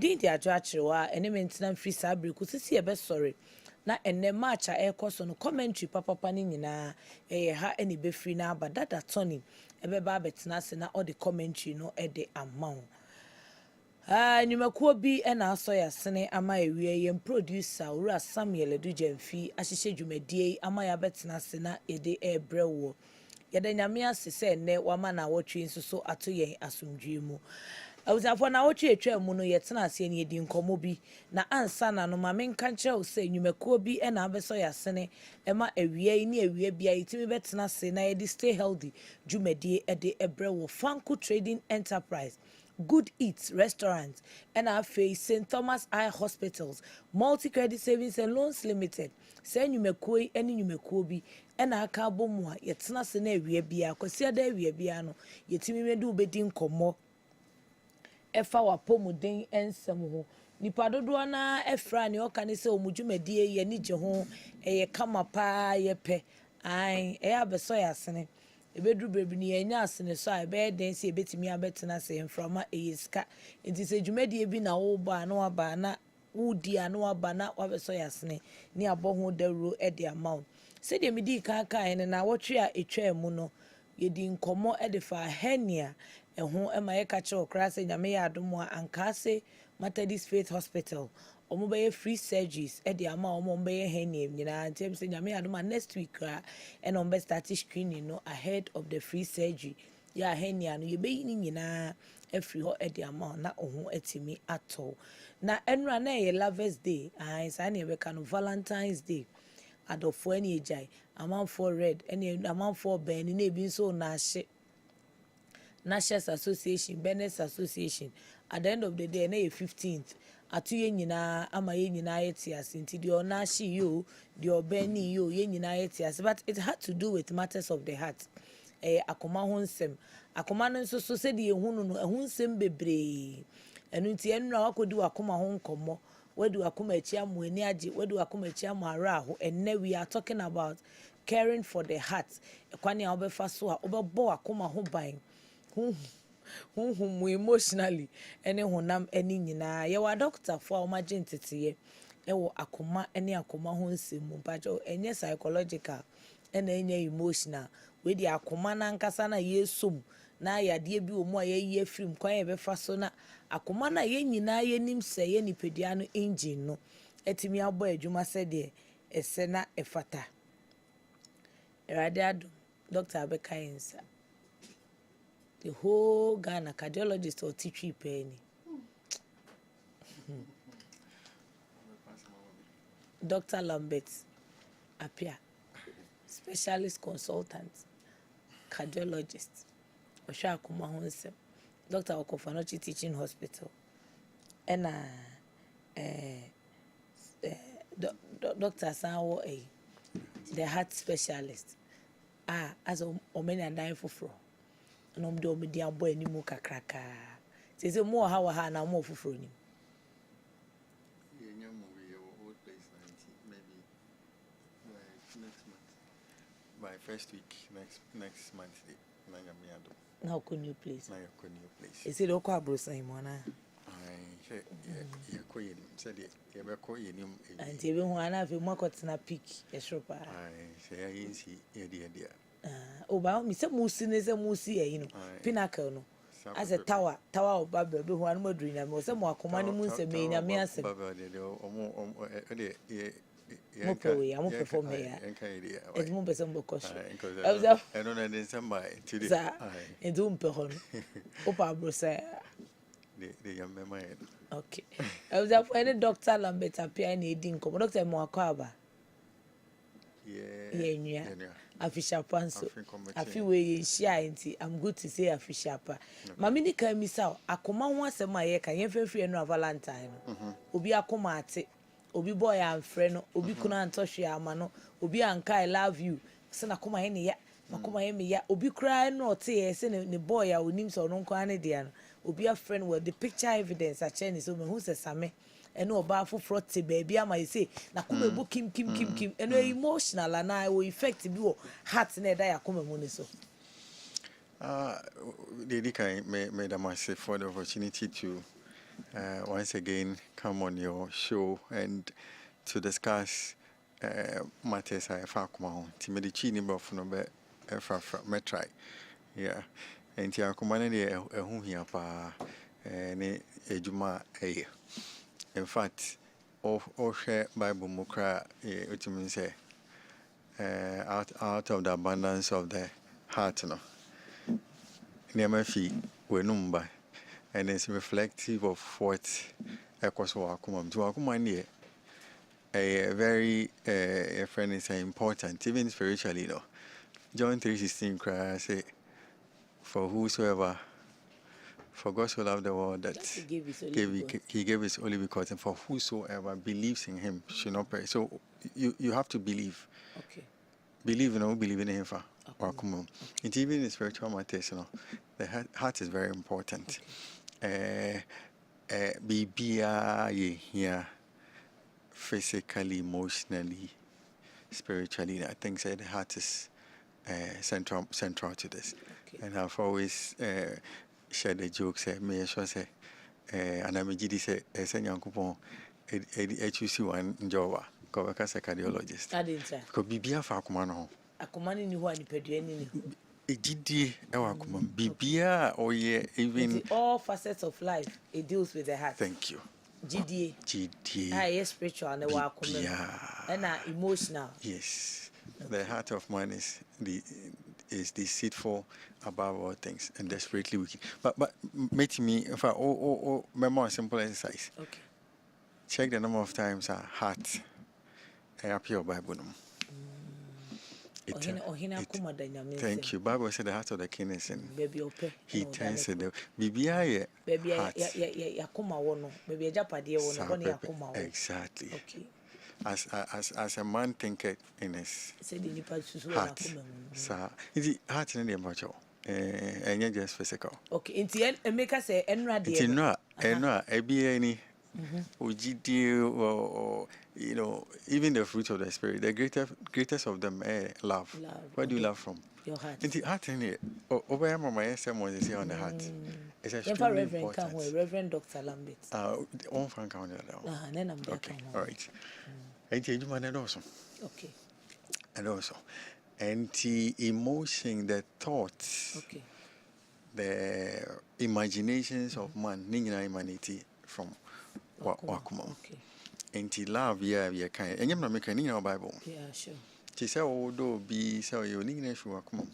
din di Adwoa Kyerewaa ene mentena free sabre ku sisi ebe sorry na enne match a ekoso no commentary papa ni nyina ha ene be free na aba dada Tony ebe ba betena se na all the commentary no e de amount nyumakuo bi na aso ya sene ama ewie yem producer owura Samuel Edujemfi ahyehye dwumadie ama ya betena se na ede ebrewo yede nyame asese ne wama na wotwe nsuso ato yen asomdwe mu awuzafo na wotwe etwa mu no yetena ase ne yedi nkomo bi na ansa na no ma menka nkyerɛ se nyumakuo bi na abeso ya sene ema ewie ne ewie bia yitimi betena se na yedi stay healthy dwumadie ede ebrewo Fanku Trading Enterprise, Good Eats Restaurant, and our face St. Thomas Eye Hospitals, Multi Credit Savings and Loans Limited. Say you mekoi any you mekobi, and our cabo moa, yet snas and a bia, cosia de biano, yet me do bedin como. Efa wa pomudin and some nipa dodoɔ na efra ne ɔka ne sɛ omudwumadie ye ni je ho eye kama pa ye pe ai abeso ya sene ebedru bebi ni enya asene so a be den se ebetimi abetena se mframa eyiska enti se dwumadie bi na wo ba na waba na wudi ana waba na wabeso ya sene ni abɔ ho dawro e de amount se de medi kaka ene na wotwe a etwa mu no yedi nkomo e de fa hernia eho e ma ye ka che okra se nyame ya adomo ankase Methodist Faith Hospital omo be free surgeries e de ama omo be hernia nyina ntem se nyame ya adomo next week and on be start screening no ahead of the free surgery ya hernia no ye be ni nyina free ho e de ama na oho etimi ato na enra na ye lovers day sa na ye be ka no Valentine's Day adofo ani ejai amanfo red ani amanfo ben ni ebi so na hye National Association, Business Association. At the end of the day, na 15th. Atu ye nyina ama ye nyina yetias nti de ona hye yo, de obani yo ye nyina yetias, but it had to do with matters of the heart. Akoma ho nsem. Akoma no nso so se de ehunu no ehun nsem bebre. Enu nti enra wakodi wakoma ho nkomo. Wadu wakoma echi amu ani age, wadu wakoma echi amu ara ho. And now we are talking about caring for the heart. Kwani a obefa so a obebo wakoma ho ban. Who emotionally any honam any nyina ye wa doctor for ma gentete e wo akoma any akoma ho nsemu bajo enye psychological and enye emotional we di akoma na nkasa na yesum na yade bi omu a ye film kwan ye befa so na akoma na ye nyina ye nim se ye nipadua no engine no etimi abo adwuma se de ese na efata erade ado Dr. Abeka Yensa the whole Ghana cardiologist or teacher penny. Dr. Lambert appear specialist consultant cardiologist Osha Akuma Honsem Dr. Okofanochi Teaching Hospital and Dr. Sanwo the heart specialist as many and dying for fraud. No do me dia boy ni mu kakraka se mo ha na mo fufuro ni yenya mo we old place 90 maybe next month by first week next month na nyame ado na ko new place is it okwa abrosan mo na ye ko ye said ye be ko ye nim anti ebe ho ana fe mo akotena peak e shropa say ye nsi ye dia oba mi se musi ne se musi e no pinnacle no as a tower oba be ho anu maduru nya me se mo akoma ne mu nse me nya me ase baba de omo mo perform ya e mo be se mo kosh I don't know in December today e do mpe ho no opa bro say the young mama okay I was up any Dr. Lambert appear na edi nkom Dr. mo akwa yeah official panso afi we ye share nti I'm good to say official pa mama ni kan mi sa akoma ho asem a ye kan ye fefre no Valentine no obi akoma ate obi boy am frɛ no obi kuna antɔhwe ama no obi anka I love you se na akoma ye ne ya makoma ye me ya obi kura no ɔte ye se ne boy a onim so no nko ane dia no obi a friend with the picture evidence a chain so me hu se same eno oba foforo te baby ama you say na kuma ebu kim eno emotional na o effect bi o heart na da yakoma mu ne so Lady Kai made a massive for the opportunity to once again come on your show and to discuss matters I found Timidity number from metry. Yeah. And Tiakumani a whom here pa a juma a. In fact, all share Bible mukra which means out of the abundance of the heart no. Near my feet were number. And it's reflective of what Ekos Wakumam. To Wakumani, a very friend is important, even spiritually. No, John 3:16 cries, say, for whosoever, for God so loved the world that he gave his only begotten, for whosoever believes in him should not perish. So you have to believe. Okay. Believe in him for Wakumam. It even in spiritual matters, you know, the heart is very important. Okay. BBI here, physically, emotionally, spiritually. I think the heart is central to this. Okay. And I've always shared the joke. Say, me sure say, and I'm a GD say, young coupon, a choose one Java, go as a cardiologist. I didn't say. Because BBI for Akumano. Akumani ni wani pedueni ni. GD BBI or even all facets of life. It deals with the heart. Thank you. GDA. Yes, spiritual and emotional. Yes. Okay. The heart of man is deceitful above all things and desperately wicked. But make me if I more simple exercise. Okay. Check the number of times our heart appear Bible. Thank you. Bible said the heart of the king is in. He turns it. BBI. Exactly. Okay. As a man thinketh in his heart. So, is it heart in the macho? And just physical. Okay. In the end, make us say, Enra, any. Or you know, even the fruit of the spirit, the greatest of them, love. Where do you love from? Your heart. In the heart, in it. Over my someone is here on the heart. It's extremely important. Reverend Dr. Lambert. On fan counter now. Okay, all right. And you man and also. Okay. And also, and the emotion, the thoughts. Okay. The imaginations of man, ningina humanity from. Okay. And love, yeah, kind. And you're not making any Bible. Yeah, sure. She said, oh, do be so you need to come.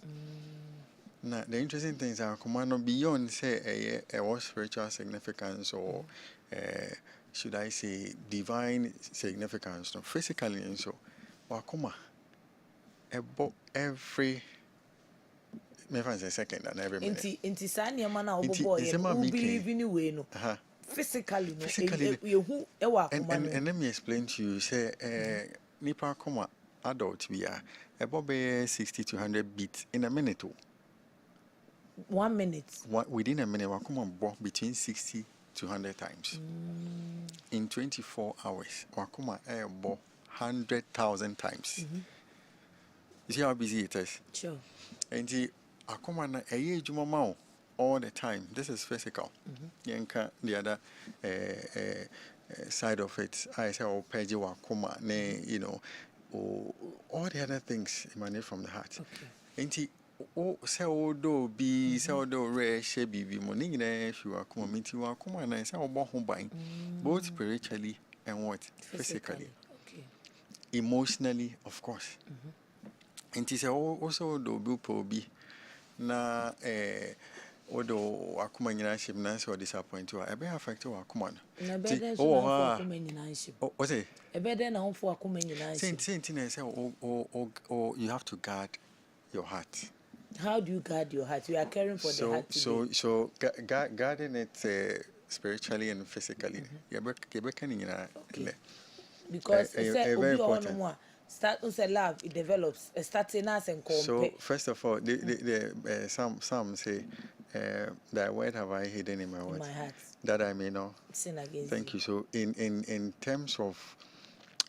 Now, the interesting things are command beyond, say, a spiritual significance or, should I say, divine significance, no, physically, and so, Wakuma, every. Maybe a second and every minute. Inti sani amana oboboy. Who believe in you, no. Physically, and let me explain to you. Say, nipa koma adult we are about 60 to 100 beats in a minute. 1 minute. Within a minute, we come between 60 to 100 times. In 24 hours, we come 100,000 times. You see how busy it is. Sure. And the akoma a year jumamao. All the time. This is physical. Yanka the other side of it. I say oh peji wa kuma ne you know all the other things emanate from the heart. Okay. Enti o say o do be say o do re she bibi mo ni nyina fi wa kuma minti wa kuma na say obo ho ban both spiritually and what physically. Okay. Emotionally of course. Enti say o so do be po bi na Odo akuma nyina ship na so disappoint you. Ebe affect you akuma no. What say? Ebe na honfo akuma nyina ship. Say you have to guard your heart. How do you guard your heart? We are caring for the heart today. So guarding it spiritually and physically. Okay. Because it's very important. Start to say love, it develops. Starting us and compare. So first of all, some say that word have I hidden in my heart? That I may not sin against. Thank you. So in terms of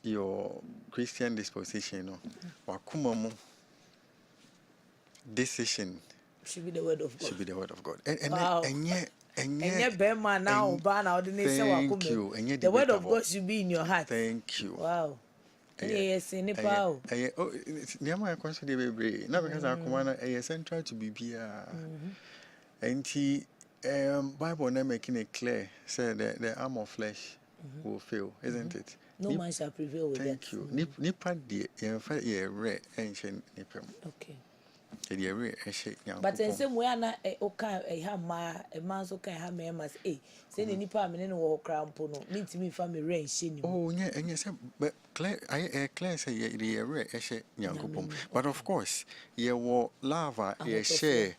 your Christian disposition, wakumamu decision should be the word of God. Should be the word of God. Wow. And yet Enye bema na oba na odi ne se wakome. The word of God should be in your heart. Thank you. Wow. Yes, ni pa o. Oh, niama yakwanso de bebre. Na because akoma na central to bibia. Enti Bible na making it clear say the arm of flesh will fail, isn't it? No man shall prevail with Thank that. you. Nipa de yenfa ye re enche nipem. Okay. Ye re ehye nyankopon. But in some way na oka ha ma man so kan ha me mas say ni nipa me ne wo kra mpo no mintimi fa me re enche ni. Oh, enye say but clear clear say ye re ehye nyankopon. But of course, ye wo love ye share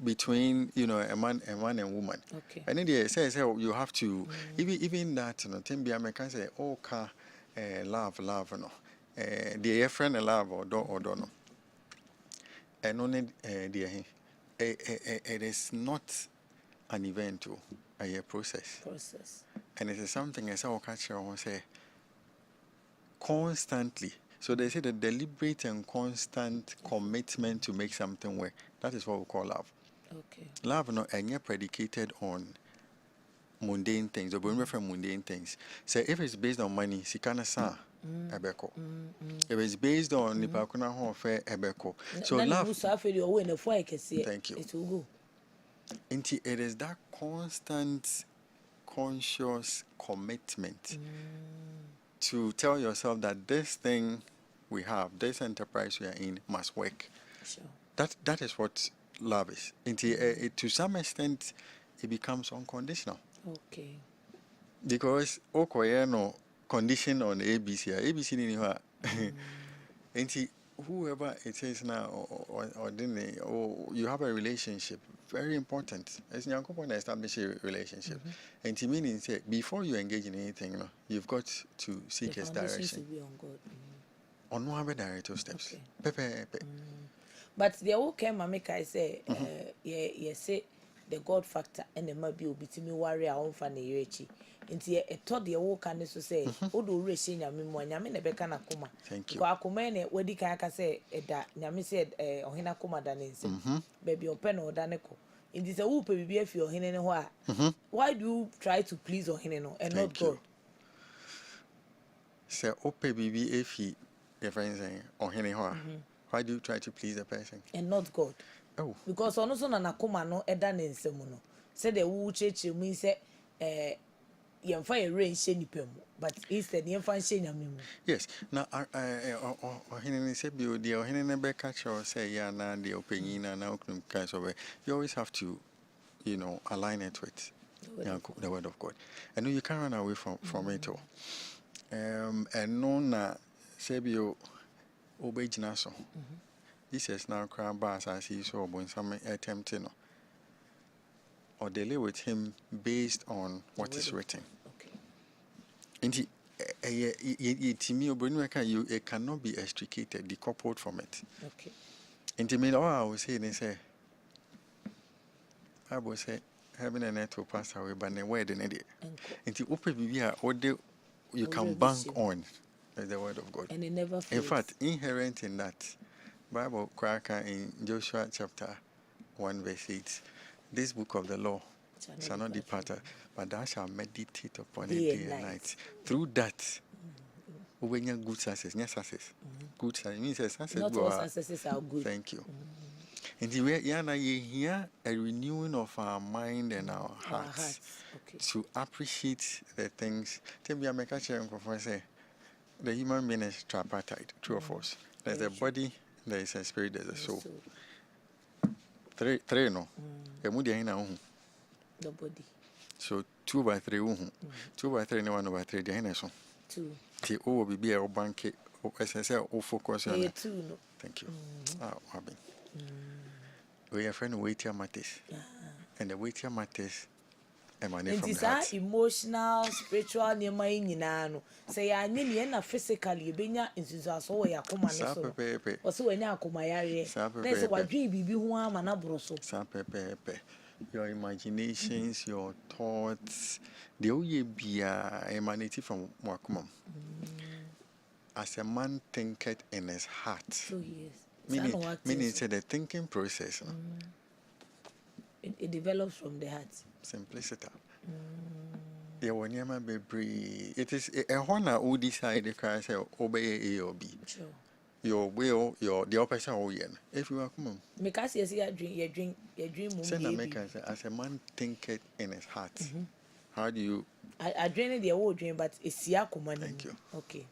between a man and woman. Okay. And then they say you have to even that Timbia me can say love no. The friend love or no. And only it is not an event to a process. And it is something as I catch say constantly. So they say the deliberate and constant commitment to make something work. That is what we call love. Okay. Love no predicated on mundane things, or refer mundane things. So if it's based on money, sikana sa ebeko. If it's based on nipakuna ho fe ebeko. So love. Thank you. It will go. It is that constant, conscious commitment to tell yourself that this thing we have, this enterprise we are in, must work. Sure. That is what love is. To some extent, it becomes unconditional. Okay. Because no condition on ABC, ABC ni ha. Whoever it is now, or you have a relationship, very important. As Nyankopon establish a relationship, and to meaning say before you engage in anything, you've got to seek His direction. Be on God. On one director steps. Okay. But the whole came and make I say, say the God factor and the maybe obitimi warrior on fan yechi. Into a thought the whole can so say, Odo racing ya mimo, Yamin a becana coma. Thank you. Go acomene, where the kaka say, that Yami said, Ohina coma danis, baby or pen or daneco. In this a whoop be if you're hinning why do you try to please Ohineno and not God? Say, Ope BB if he, your friends saying, Ohine. Why do you try to please the person? And not God. Oh. Because on also na koma no eda ne nsemuno. Say the wu cheche mu say yemfa ye rain she nipem but instead yemfa she nyame mu. Yes. Now ohene say bi odi ohene ne be catch or say ya na the opinion na okrum kan so you always have to align it with the word of God. And you can't run away from it all. And no na say bi obejina so. This is now crab bars as he saw when some attempting or delay with him based on what is written. Okay. And it cannot be extricated, decoupled from it. Okay. And me all I will say they say I will say heaven and earth will pass away, but the word in it. And to open you can bank on the word of God. And it never fails. In fact, inherent in that Bible cracker in Joshua chapter 1 verse 8, this book of the law shall not depart, but thou shalt meditate upon it day and night. Through that, when you good success, yes success, good success means success. Not all successes are good. Thank you. And the way you hear a renewing of our mind and our hearts. Okay. To appreciate the things. Tell me, I make a change for say the human being is tripartite, true or false. There's a body. There is a spirit, there's a soul. Three no. The body. So 2 by 3 2 by 3 and 1 over 3 the so. 2. The O will be a bank SSL or focus on it. 2 no. Thank you. Abby. We are friend weightier matters. And the weightier matters emanate from the heart. Emotional, spiritual, near my inano. Say, I mean, physically, benya insusa so ya kuma so. Also, when ya kuma yare. There's what dream be one manabroso. Your imaginations, your thoughts, the oye be emanated from Wakumam. As a man thinketh in his heart. So yes. Meaning it's the thinking process. It develops from the heart. Simplicity. Yeah, when you may be it is a honor who decide the cry say obey A or B. Sure. Your will, the opposite or yen. If you are come. Because you see, you dream, Send a maker as a man thinketh in his heart. How do you? I dream the old dream, but it's Yakuman. Thank you. Okay.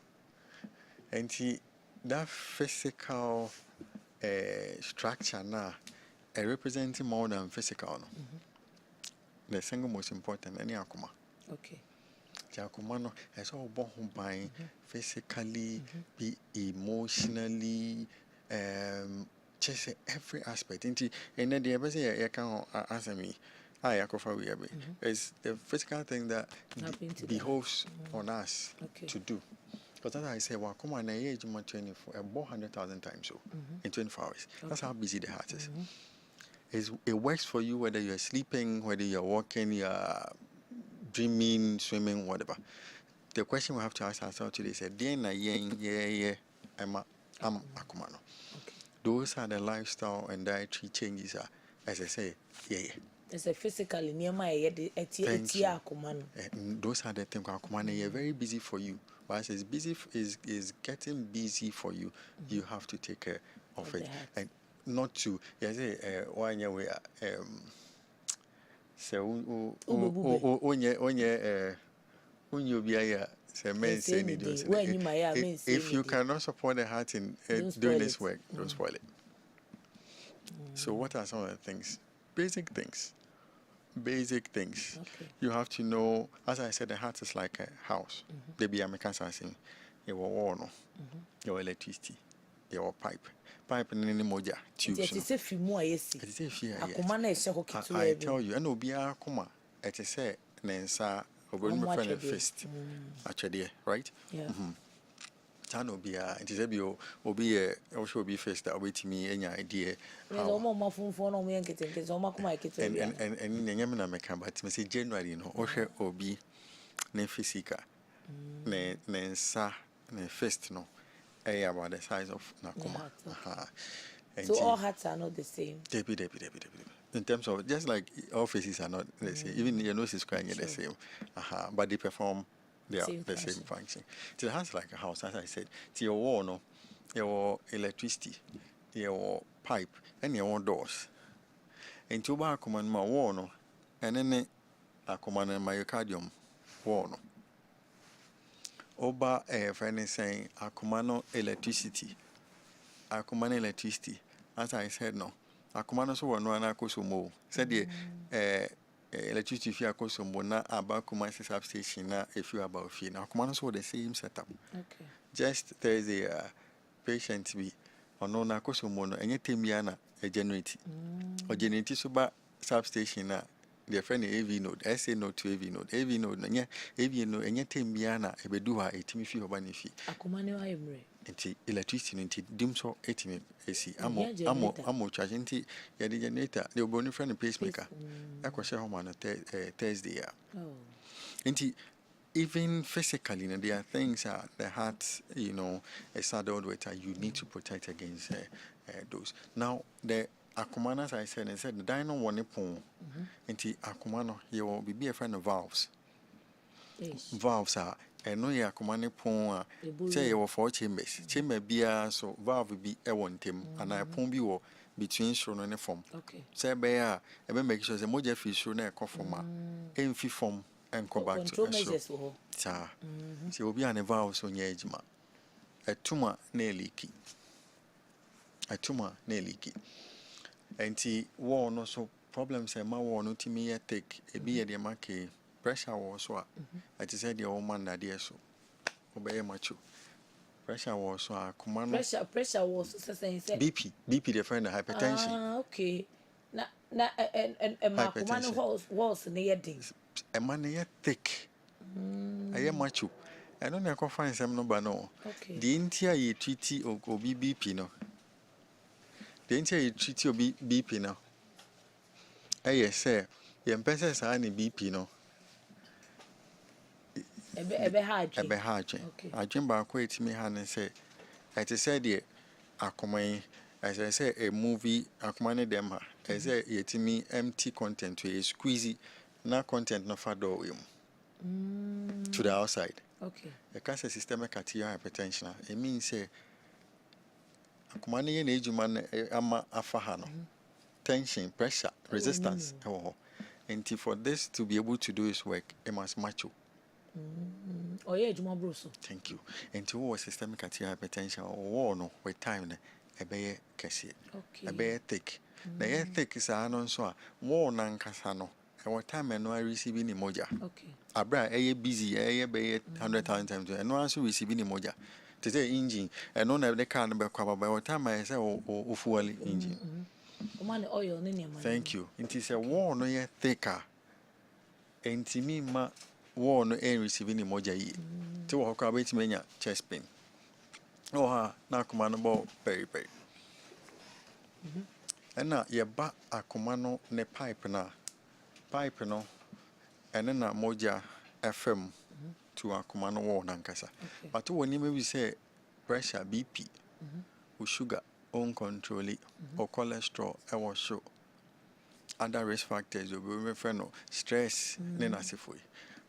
And see that physical structure now representing more than physical. The single most important any akuma. Okay. Jakuma no is all born by physically, be emotionally, just every aspect. And then the other say you can answer me. I cover we have is the physical thing that behoves on us to do. Because as I say, well, come on, age 24, 100,000 times so in 24 hours. That's how busy the heart is. It works for you whether you're sleeping, whether you're walking, you're dreaming, swimming, whatever. The question we have to ask ourselves today is, I'm akumano. Those are the lifestyle and dietary changes. As I say, It's a physically near my those are the things. Akumano, you're very busy for you. Once it's busy is getting busy for you, you have to take care of it. And not to one way so if you cannot support the heart in doing this work, don't spoil it. So what are some of the things? Basic things. You have to know, as I said, the heart is like a house. They be American saying, your wall, your electricity, your pipe in any moja tubes. I tell you, and obia kuma at a say nensa or my friend fist actually, right? Tan obia, it is a bio obi also be first that wait me any idea. And Yamina make but Miss January no or obi ne physica ne nensa ne fist no about the size of Nakuma. So all hearts are not the same. In terms of just like all faces are not the same. Even your nose is crying the same. But they perform the same function. So it has like a house, as I said. To your wall, no, your electricity, your pipe, and your doors. And to buy a command my wall, no, and then a command myocardium wall, no. Oba friend is saying akumano electricity. As I said no. Akumano so one akosomo. Said the electricity if you akosomo na abakuma substation na if you about fee. Now akumano so the same setup. Okay. Just there is a patient be or no akosomo no any temiana a generate. Or generate so ba substation na their friend AV node, SA node to AV node, AV node, and AV node, and yet Timiana, a bedua, a Timothy or Banifi. Akumano Imre. And electricity, and dimso 18 AC. Amo charging tea, ya the generator, the bony friend pacemaker. I could share home on a Thursday. And even physically, there are things the heart, is saddled with, you need to protect against those. Now, the Akumana, as I said, the dino one pon. Inti Akumano, you will be a friend of valves. Valves are, and no Akumane pon, say you were 4 chambers. Chamber beer, so valve be a one team, and I pon be between shown and form. Okay. Say, bear, and make sure the moja fish shown a conforma, and fee form and come back to us. Sir, she will be an valves on your ejima. A tumor nail leaky. And war no so problems and my war no to me take a be the market pressure was so I just said the old man that dear so obey macho pressure was so command pressure was BP the friend of hypertension. Okay. Na and my command was near things. A man near thick. I am macho. I don't know if I find some number no. Okay. The entire treaty or BP no. The entire treaty of BP now. Yes, sir. The emphasis on the BP no. Ebe hard. I dream back to me and say, I just said, the Akomai, as I say a movie akumane dem ha as say yetimi empty content we squeezy na content no fa do to the outside. Okay. The cancer systemic hypertension. It means say akumane ye na ejuma ama afa no. Tension, pressure, resistance. And for this to be able to do his work, it must macho. Oh yeah, Juma Brusso. Thank you. And to systemic hypertension or no with time a be kesi. Okay. A be thick. The thick is a non so war nan casano. And what time and no receiving emoja. Okay. Abra busy, be 100,000 times and no answer receiving emoja. To say engine and no the car number cover by what time I say or full engine. Oil, Thank you. It is a war no ye thicker. And to me, ma war no air receiving emoja ye. To walk about mania chest pain. Oh, ha, na commandable very. And now ye ba a commando ne pipe na. Pipe no. And then a moja FM to a commando war nankasa. But when you maybe say pressure BP, with sugar, uncontrolled, or cholesterol, I was sure. Other risk factors will be referred to stress, nenasifui.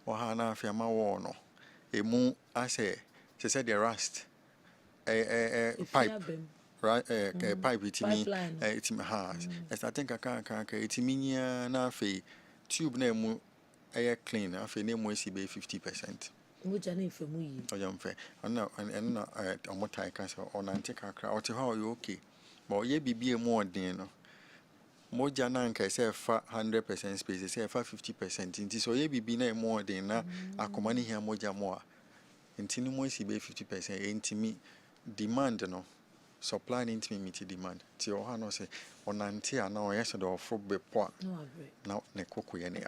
Or hana fiama warno. A moon, I say the rust. A pipe. Right, a pipe it me, it's my house. As I think I can't, it's me, na fe tube name air clean, I feel name was 50%. Which I need for me. Oh, young fair. And now, on what I can say, on antique crowd, how you okay? But ye be more than Moja nanka say 100% space, say 50%. Inti so ye be na more than na akomani here moja more. Inti ni mo si be 50%. Inti mi demand no supply inti mi meet demand. Ti o ha no say onanti ana o yeso do fo be po. Na ne koko ye ne ya.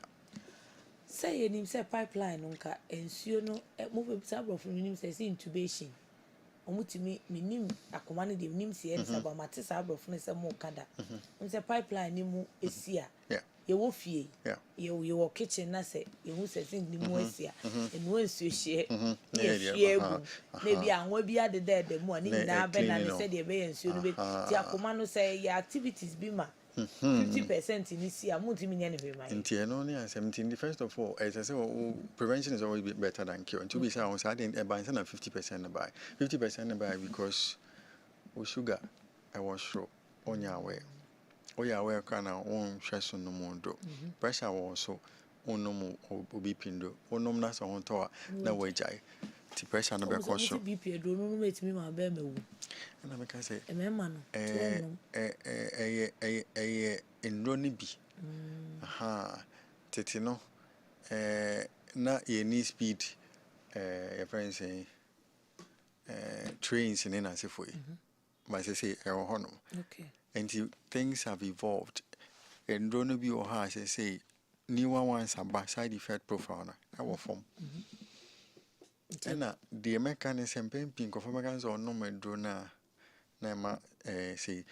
Say ye nim say pipeline nka ensuo no move say abro from nim say intubation. Omutimi minim akomane de minim se yen saba mate sa abrofo ne se mo kada se pipeline ni mu esia ye wo fie ye wo kitchen na se ye hu se sink ni mu esia enu ensuo hie ye fie gu na bi anwa bi ade de mu ani na be na ne se de be ensuo no be ti akomano say ye activities bi ma 50% in this year, multi-million first of all, as I say, prevention is always better than cure. And to be fair, I was adding a 50% buy. 50% buy because with sugar, I was sure on your way. Oh, yeah, where can I own stress on the mondo? Pressure also on no more be pindo, or no nas on tower, no way jai. The pressure no be caution. BP don't know me my baby. And I can say, a man, in Ronibi. Aha, Titino, na ye need speed, your friends say, trains in as if we, but I say, okay. And things have evolved. And Ronibi or has say, newer ones are side effect profile, our form. And the mechanism pink of Americans or no drona. Nama say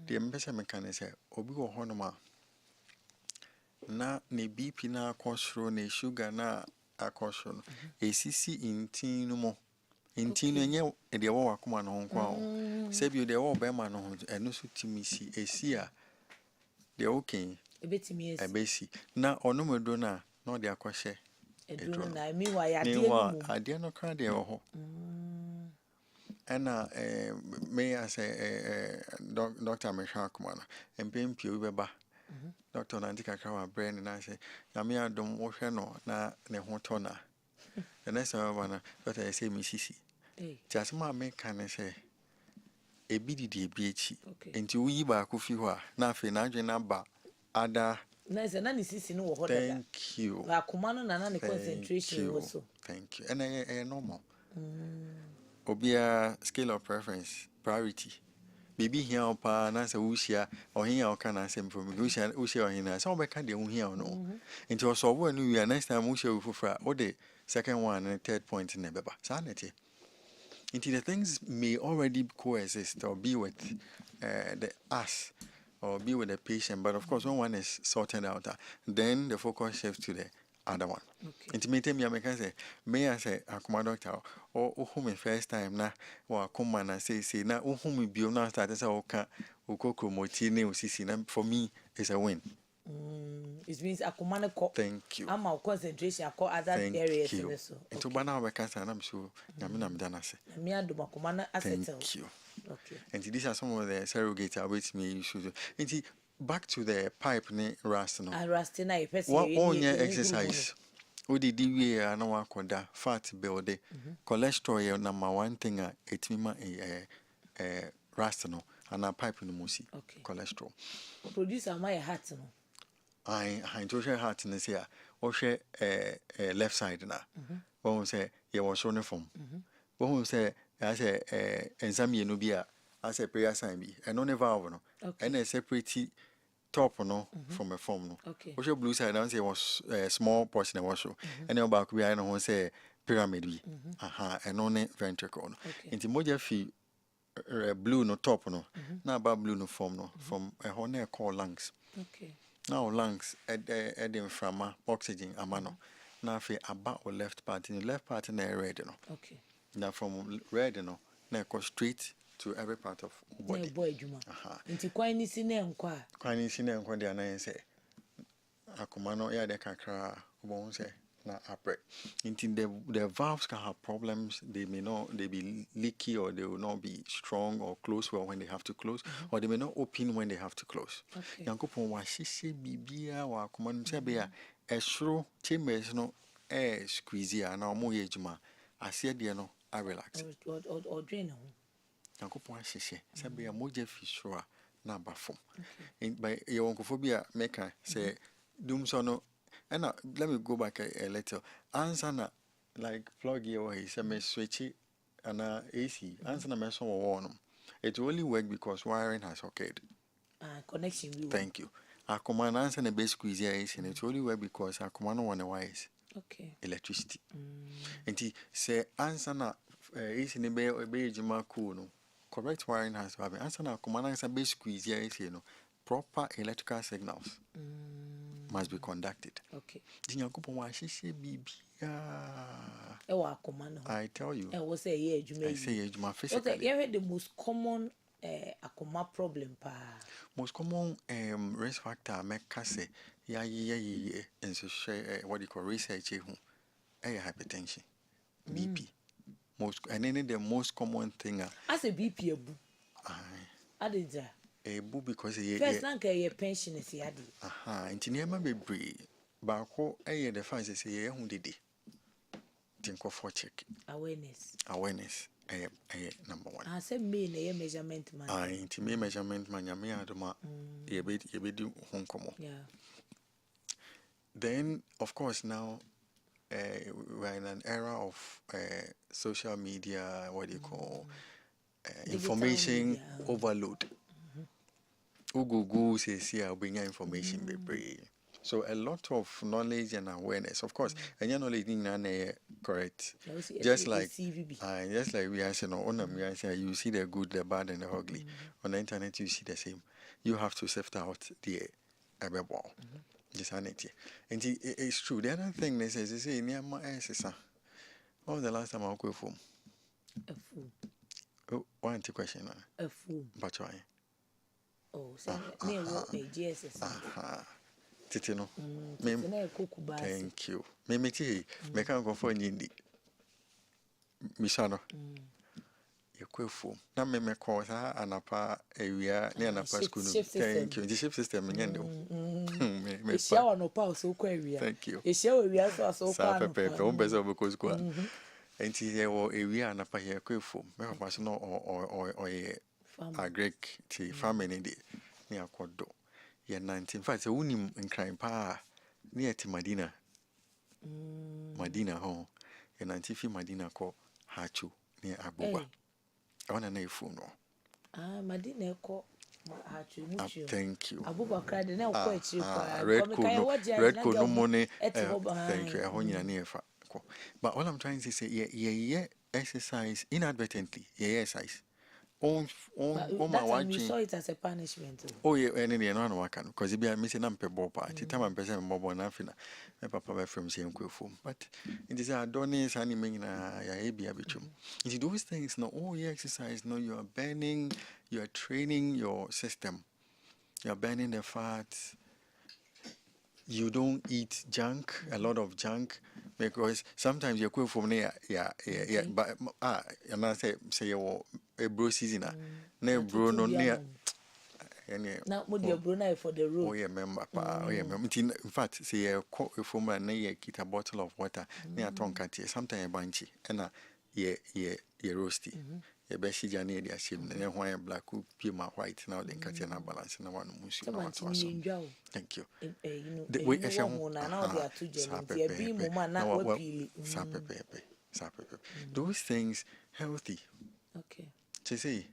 the ambassador mechanism obi wo honoma na ne BP na akosro ne sugar na akosro esisi intinu mo intinu enye de wo wakoma no nko a se bi de wo be ma no eno so timisi esi a de okay ebesi na onomedo na de akoshe edro na mi wa ya de no kra de ho and may I say, Dr. Meshakumana, and Pimpio Beba, Dr. Nantika Kawa brain, and I say, Yamia don't wash no, na Nehotona. The next one, but I say, Mississippi. Just my make can I say, a BD BH, and to we back with you are nothing, Najana Ada. Nice and any no what. Thank you. La Kumano and concentration also. Thank you. And I normal. Obia scale of preference, priority. Baby here pa na se wushia or here or can asem from wushia or here. So we can do here or no. Into so when we are next time wushia for or the second one and third point in the beba. Sanity. Into the things may already coexist or be with the us or be with the patient, but of course when one is sorted out, then the focus shifts to the other one. Okay. Nti me tell me I say me I say akuma doctor or who me first time na wa akuma na say na who me bio na start say oka okokromoти ne osisi na for me it's a win. It means akumane ko. Thank you. I'm our concentration ko other areas in this. Nti ba na we can say na me so nyame na me da na se. Me ado makumana assettle. Thank you. Okay. And these are some of the surrogates I wait me issue. And back to the pipe ne rust no. Rust na e person. What on your exercise? What did we are no one fat build cholesterol your number one thing it me rust no and a pipe no musi. Okay. Cholesterol. Producer my heart no. I to share heart in this here. Or share left side na. One say you was on the phone. One say I say enzami no bia I say prayer sign be and only valve no. And a separate top no from a form no. Okay. What's your blue side down say was small portion of washo. And your back we I know say pyramid be. And only ventricle no. Into moja fi blue no top no. Na about blue no form no from a honey called lungs. Okay. Now lungs adding from oxygen amano. Now fi about or left part in the left part in the red no. Okay. Now from red no. Now go straight to every part of body. Boy juma. Inti kwa ni sine nkwa. Kwa ni sine nkwa dia na say akoma no ya de kakra obon say na apre. Inti the valves can have problems. They may not be leaky or they will not be strong or close well when they have to close or they may not open when they have to close. Yankopon wa hihye bibia wa akoma no say be a esro chambers no squeeze ya na omo ye juma ase de no a relax. Or drain ho. Yankopon hihye say be a moja fi sure na ba fom. By your oncophobia maker say doom so no. And let me go back a little. Answer na like plug your way, say me switch it and AC. Answer na me so warm. It will only work because wiring has occurred. Connection. Thank you. I command answer na base squeeze AC and it will only work because I command one wires. Okay. Electricity. And say answer na AC ne be juma cool no. Correct wiring has to happen. Answer na command answer base squeeze AC no. Proper electrical signals must be conducted. Okay. I tell you. I say yeah, physically. What is the most common akoma problem pa? Most common risk factor make say and so share what you call research hypertension, BP. Most and then the most common thing as a BP abu. Aye. Ebu because first nanka ye pension is yadi. Nti niema bebre ba ko the fans say ye hu dede. Think of for check. Awareness number one. I say me na ye measurement man. Nti me measurement man ya me adoma ye be do hon komo. Yeah. Then of course now we're in an era of social media, what do you call information overload. Google says here bring information be. So a lot of knowledge and awareness, of course, and your knowledge is correct. Just like we are saying on you see the good, the bad, and the ugly. On the internet, you see the same. You have to sift out the ball. Just and it's true. The other thing they say near my ancestor. What was the last time I go home? A fool. Oh, one question. A fool. But why? Oh, so near what GSS. Titino. Thank you. Me can't go for Nindi. Misano. You quit fool. Now me call her and a pa area near a school. Thank you. The ship system again. Me shower no power so query. Thank you. A shower we also so far. Don't bezel because go. And here or area and a pa here quit fool. Me pass no or a Greek tea family near Quado. Ye 19 so unim in crime pa near to Madina. Madina home. Ye 19 Madina call Hachu near Adwoa. I want to know phone. Madina call Hachu. Thank you. Adwoa cried now quite you. Red coat no money. Thank you. I want you near. But all I'm trying to say, yeah, exercise inadvertently. Yeah, exercise. on my that time you saw it as a punishment. Oh yeah, and then no one can because if you are missing a pebble party, time and person mobile nothing. My papa from same quill, but it is a donors animating a be habitual. If those things, no, oh, you exercise, no, you are burning, you are training your system, you are burning the fats. You don't eat junk, a lot of junk, because sometimes you go from there, yeah, but and I say a bro season, ne bro no near. Now, what your Brunei for the road? Oh, yeah, member, oh, yeah, member. In fact, say a coat from a get a bottle of water near Tonka, sometimes a bunchy, and ye roasty. A bessie jani, the ship, and then why a black coop, puma white, now then cut your balance and one monsieur. Thank you. The way I shall now they are two sapepe. Those things healthy. Okay. To say,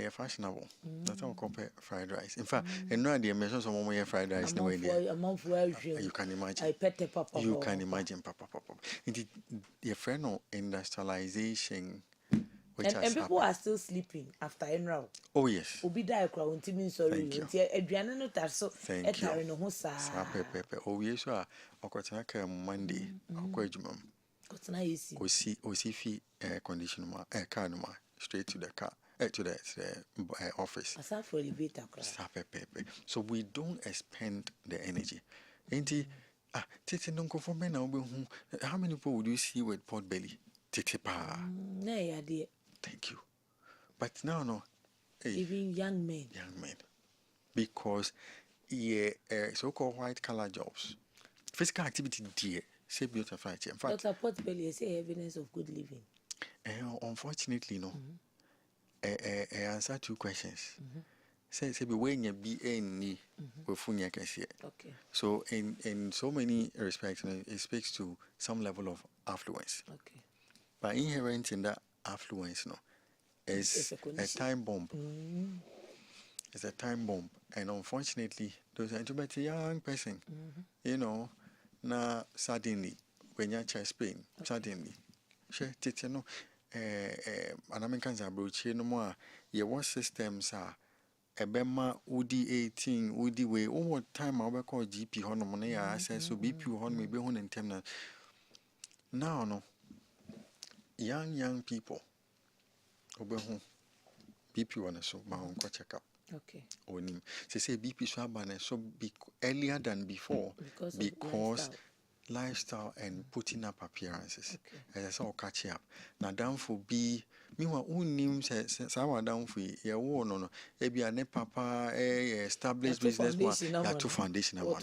fashionable. That's how compare fried rice. In fact, and no idea measures of one fried rice. No idea. You can imagine. I pet papa. You can imagine, papa. Indeed, your friend of industrialization. And people are still sleeping after Enroll. Oh, yes. Obi die crowd, Timmy, sorry. Adriana no tasso. Thank you. Pepe. Oh, yes, sir. Okotanaka Monday. Okwejumum. Osi air conditioner, air car, straight to the car. To the office. So we don't expend the energy. Ain't Titi don't go for men now. How many people would you see with pot belly? Titi pa. Thank you. But now no. Even young men. Because so-called white collar jobs. Physical activity dear. Say beautiful. In fact, Dr. Pot belly is evidence of good living. Unfortunately, no. Answer two questions. Say be when you be any with okay. So in so many respects, it speaks to some level of affluence. Okay. But inherent in that affluence, no, is a time bomb. It's a time bomb, and unfortunately, those are a young person, you know, now suddenly when you're Kessben, suddenly, no. And Americans are broaching no more. Your systems are a bema Udi 18, Udi way. Over time, I will call GP Honomone access so BP Hon may be on in terminal. Now, no young people over home BP on a so my own check up. Okay. Onim. Say BP Swabane so be earlier than before because lifestyle and putting up appearances. Okay. As I saw catch up. Now down for be meanwhile unim says our down for ya no ebi ane papa established business one ya two foundation one.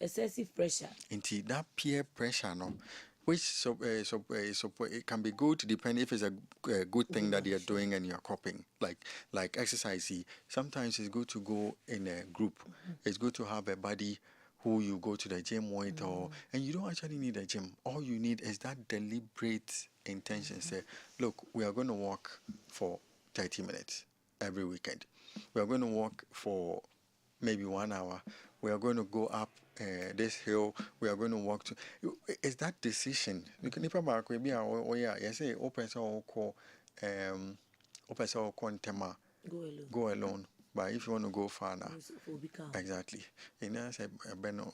Excessive pressure. Indeed, that peer pressure no. Which it can be good depending if it's a good thing that you're doing and you're copying. Like exercise. Sometimes it's good to go in a group. It's good to have a buddy who you go to the gym with, and you don't actually need a gym. All you need is that deliberate intention. Say, look, we are going to walk for 30 minutes every weekend. We are going to walk for maybe 1 hour. We are going to go up this hill. We are going to walk to. Is that decision? You can never back with me. Oh yeah, yes. Open so call. Open so call tema. Go alone. But if you want to go far now, exactly. And I say Beno,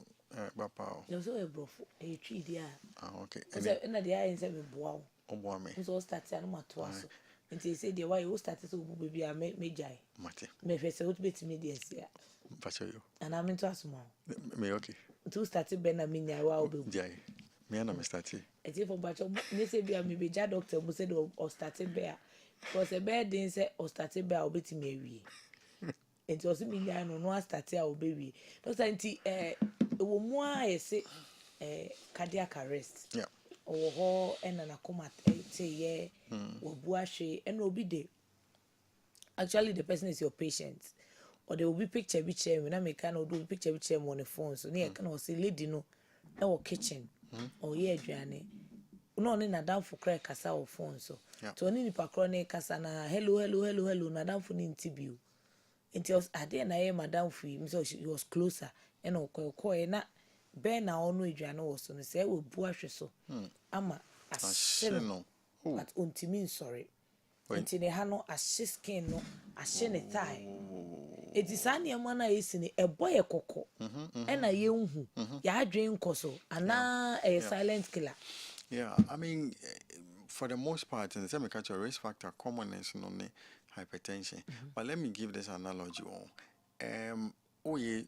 Papa. There's also a broth. A tree there. Okay. And the eye is a wow. Oh, boy, me. So started animal twice. And they say the why you started so baby I make me jai. Mate. Me first out bit me this year. And I'm into a small. Me okay. Two started Benamina wow be jai. Me and I'm starting. As if about you say be a maybe doctor who said or started bear. Because a bear didn't say or started bear or bit me. It was me no started our baby. Those anti more I say cardiac arrest. Yeah. Or and an acomat say or buashe and will be there. Actually, the person is your patient, or there will be picture which when I make do picture which on the phone. So near can say lady no, our kitchen or yeah, Johnny. No, na down for crack casa or phone so. To any pacrone casana hello na down for interview. Until I didn't I am madame for him, so she was closer and call na. Ben na onu Adriana was on say we buash so. Ama ahye no but ontimi nsɔre nti ne ha no ahye skin no ahye ne thigh eti saa nneɛma no a yɛsi no ɛbɔ yɛ kɔkɔ ɛna yɛnhu yɛadwen nkɔ so anaa ɛyɛ silent killer. Yeah, I mean, for the most part, in the same culture, risk factor common is only hypertension. But let me give this analogy on. Oh yeah,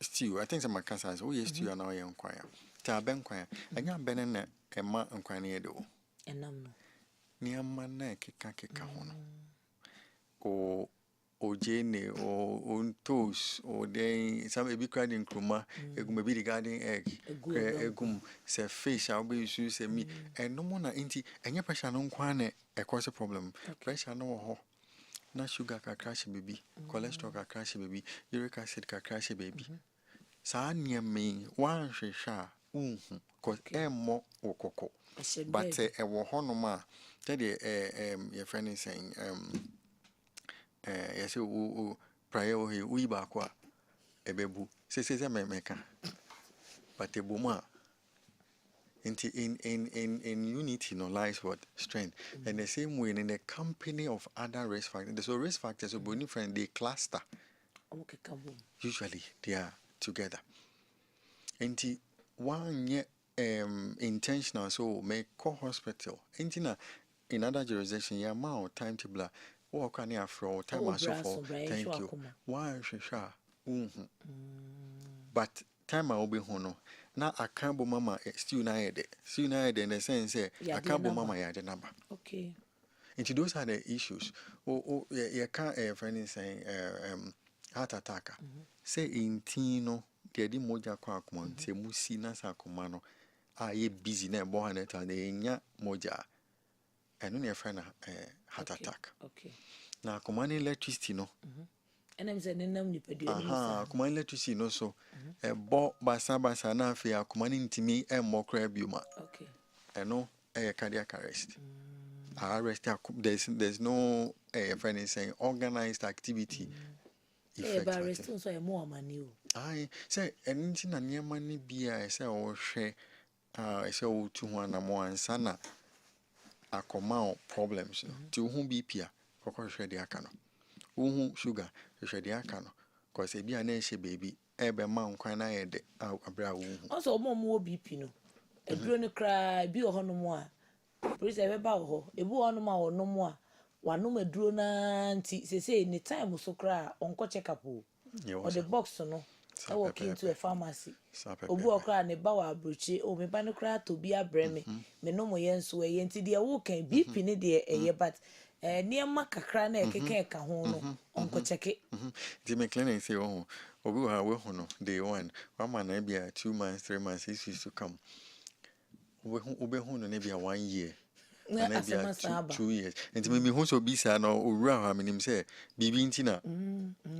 stew. I think some cancer is oh yeah stew and now you inquire. Ta ben choir. And ya ben a ma inquire do. And no. Near man keka hono. Or Jane or on toast or then some baby cried in kruma, maybe regarding egg, say fish, I'll be used say me, and no more inti, and your pressure no quane a cause a problem. Pressure no ho. Na sugar ka crash baby, cholesterol ka crash baby, uric acid ka crash baby. Sa near me, one sha, cause more or cocoa. But a honoma, tell your friend is saying, yes, prior we bakwa a bebu, says a meka, but a boomer. In unity, no lies what strength. And the same way in the company of other risk factors. So risk factors of bonny friend they cluster. Usually they are together. And one intentional so make co-hospital. In other jurisdiction, your amount timetable. What can you afro time so for? Thank you. Why shisha? But time I will be hono. Now I can't mama still na in the sense I can't mama ya the number. Okay. And those are the issues. You can't friend saying heart attack. Say in tino the di moja kwa kumon say musi na sa kumano ye busy na bo haneta de nya moja. And no your friend heart attack. Okay. Now command electricity no. And I'm saying name ni pedu. Command electricity no so. Bo basa na fe command intimi mo kra bioma. Okay. And no cardiac arrest. Arrest there's no friend is saying organized activity. But arrest so more money. I say anything na near money bia say o hwe say o tu ho na mo ansana akoma problems ti hu BP a kokko hwe de aka no hu sugar hwe de aka no cause e bia na ehye baby ebe ma nkwan na ye de abra hu also omo BP no eduro ne kra bi ho no mo a police ebe ba ho ebu ho no ma wo no mo a wanu eduro na nti sese ni time so kra onko check up o the box no I walk into a pharmacy. Obu okra ne ba wa abrochi o me ba ne kra to bi abreme me no mo yenso e yenti de wo kan BP ne de eye but niema kakra na ekeke ka ho no onko check it. The me clinic say oh obi wa we ho no day 1 man na bia 2 months 3 months is used to come obi ho no na bia 1 year and I be 2 years. And to me, who so be sa no ura ha minim say bibi ntina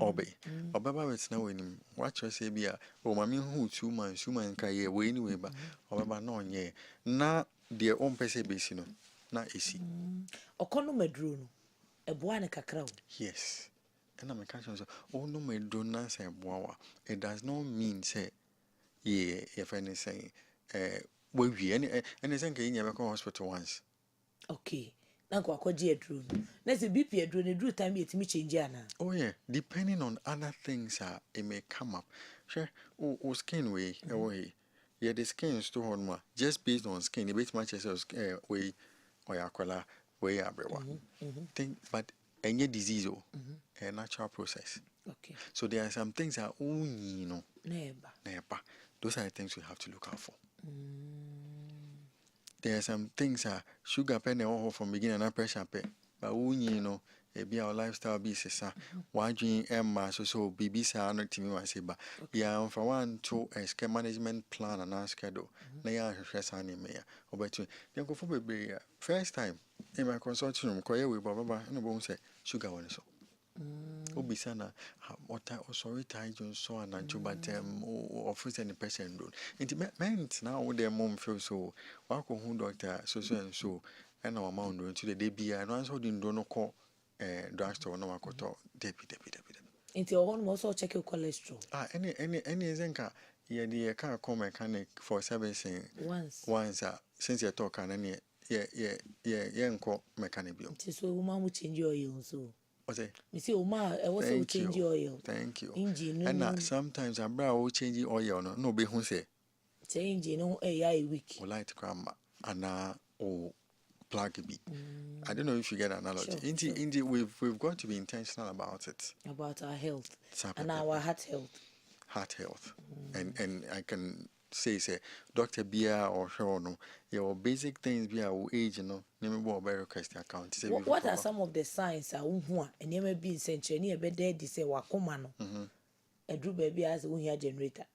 obey. Obaba wet na wenim. Watch us say bia o mami hu 2 months ka ye we anyway ba. Obaba no nye. Na de on pese besi no. Na esi. Okono medro no. Eboa ne kakra o. Yes. And I'm catching so oh no medro na say eboa. It does not mean say yeah if anything we any say can you go hospital once. Okay. Na kwa kwaji edru. Na se BP edru ne dru time yetimi change ana. Oh yeah, depending on other things it may come up. Sure. O skin way way. Yeah, the skin is too on just based on skin. The bit matches way or yakola way abrewa. Think but any disease a natural process. Okay. So there are some things that you know. Never. Those are the things we have to look out for. There are some things sugar pen from beginning and pressure pen. But you know, be our lifestyle be one dream so baby sa no timi wa say ba. Yeah, for 1 2 a management plan and a schedule. Na ya hwehwe sa na me ya. Obetu. Then go for baby first time in my consulting room koye we baba no bo say sugar won so. Obisa na what sorry time so and but office any person road. It meant now with their mom feel so wa ko hu doctor so and so and our amount into the day and once ho din do no call drugstore no makoto debi. Into your own also check your cholesterol. Any zenka ye the car call mechanic for servicing once since you talk and any enko mechanic bio. So woman will change oil so. What's it? Me say woman also change oil. Thank you. Engine no. And sometimes I bra change oil no be who say. Change no a week. Or light grandma and or plug be. I don't know if you get an analogy. Indeed, we've got to be intentional about it. About our health and our heart health. Heart health. And I can say Dr. Bia or Shono, your basic things be our age, name very request account. What are some of the signs and you may be in century near bed dead say wakomano. A drew baby as a generator.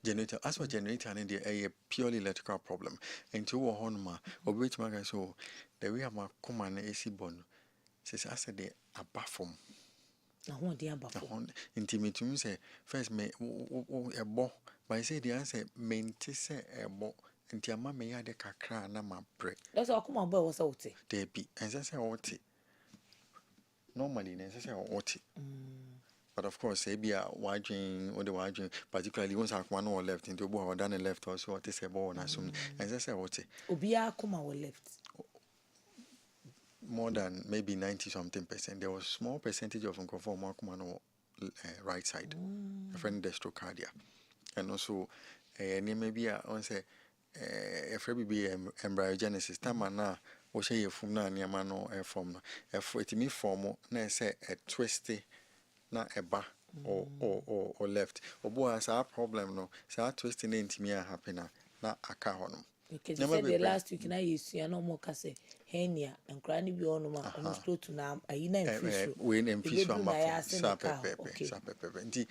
Generator, as for generator, and a purely electrical problem. And to a honma, or which maga so the way I'm a common AC bon says, I said, a bathroom. I want the bathroom. Intimate to me say, first, me a bo, but I say the answer, maintain a bo, and your mamma had a cacra, and my break. That's all come about was out. They be, and that's a what normally, necessary what. But of course, maybe a waging or the waging, particularly once I one or left into board or done a left or so, what is a ball and assume. As I say, what Obia Kuma were left. More than maybe 90-something%. There was small percentage of unconform Markumano right side, a friend destrocardia. And also, maybe I say, a free be embryogenesis. Tamana, or say a fumna near mano a form, a me formal, na say a twisty. Na eba or left or boy has our problem no so twisting into me happen na aka hono because you said the last week na you see no more kase henia and cranny be on ma almost close to now ayina in fish we in fish one pepe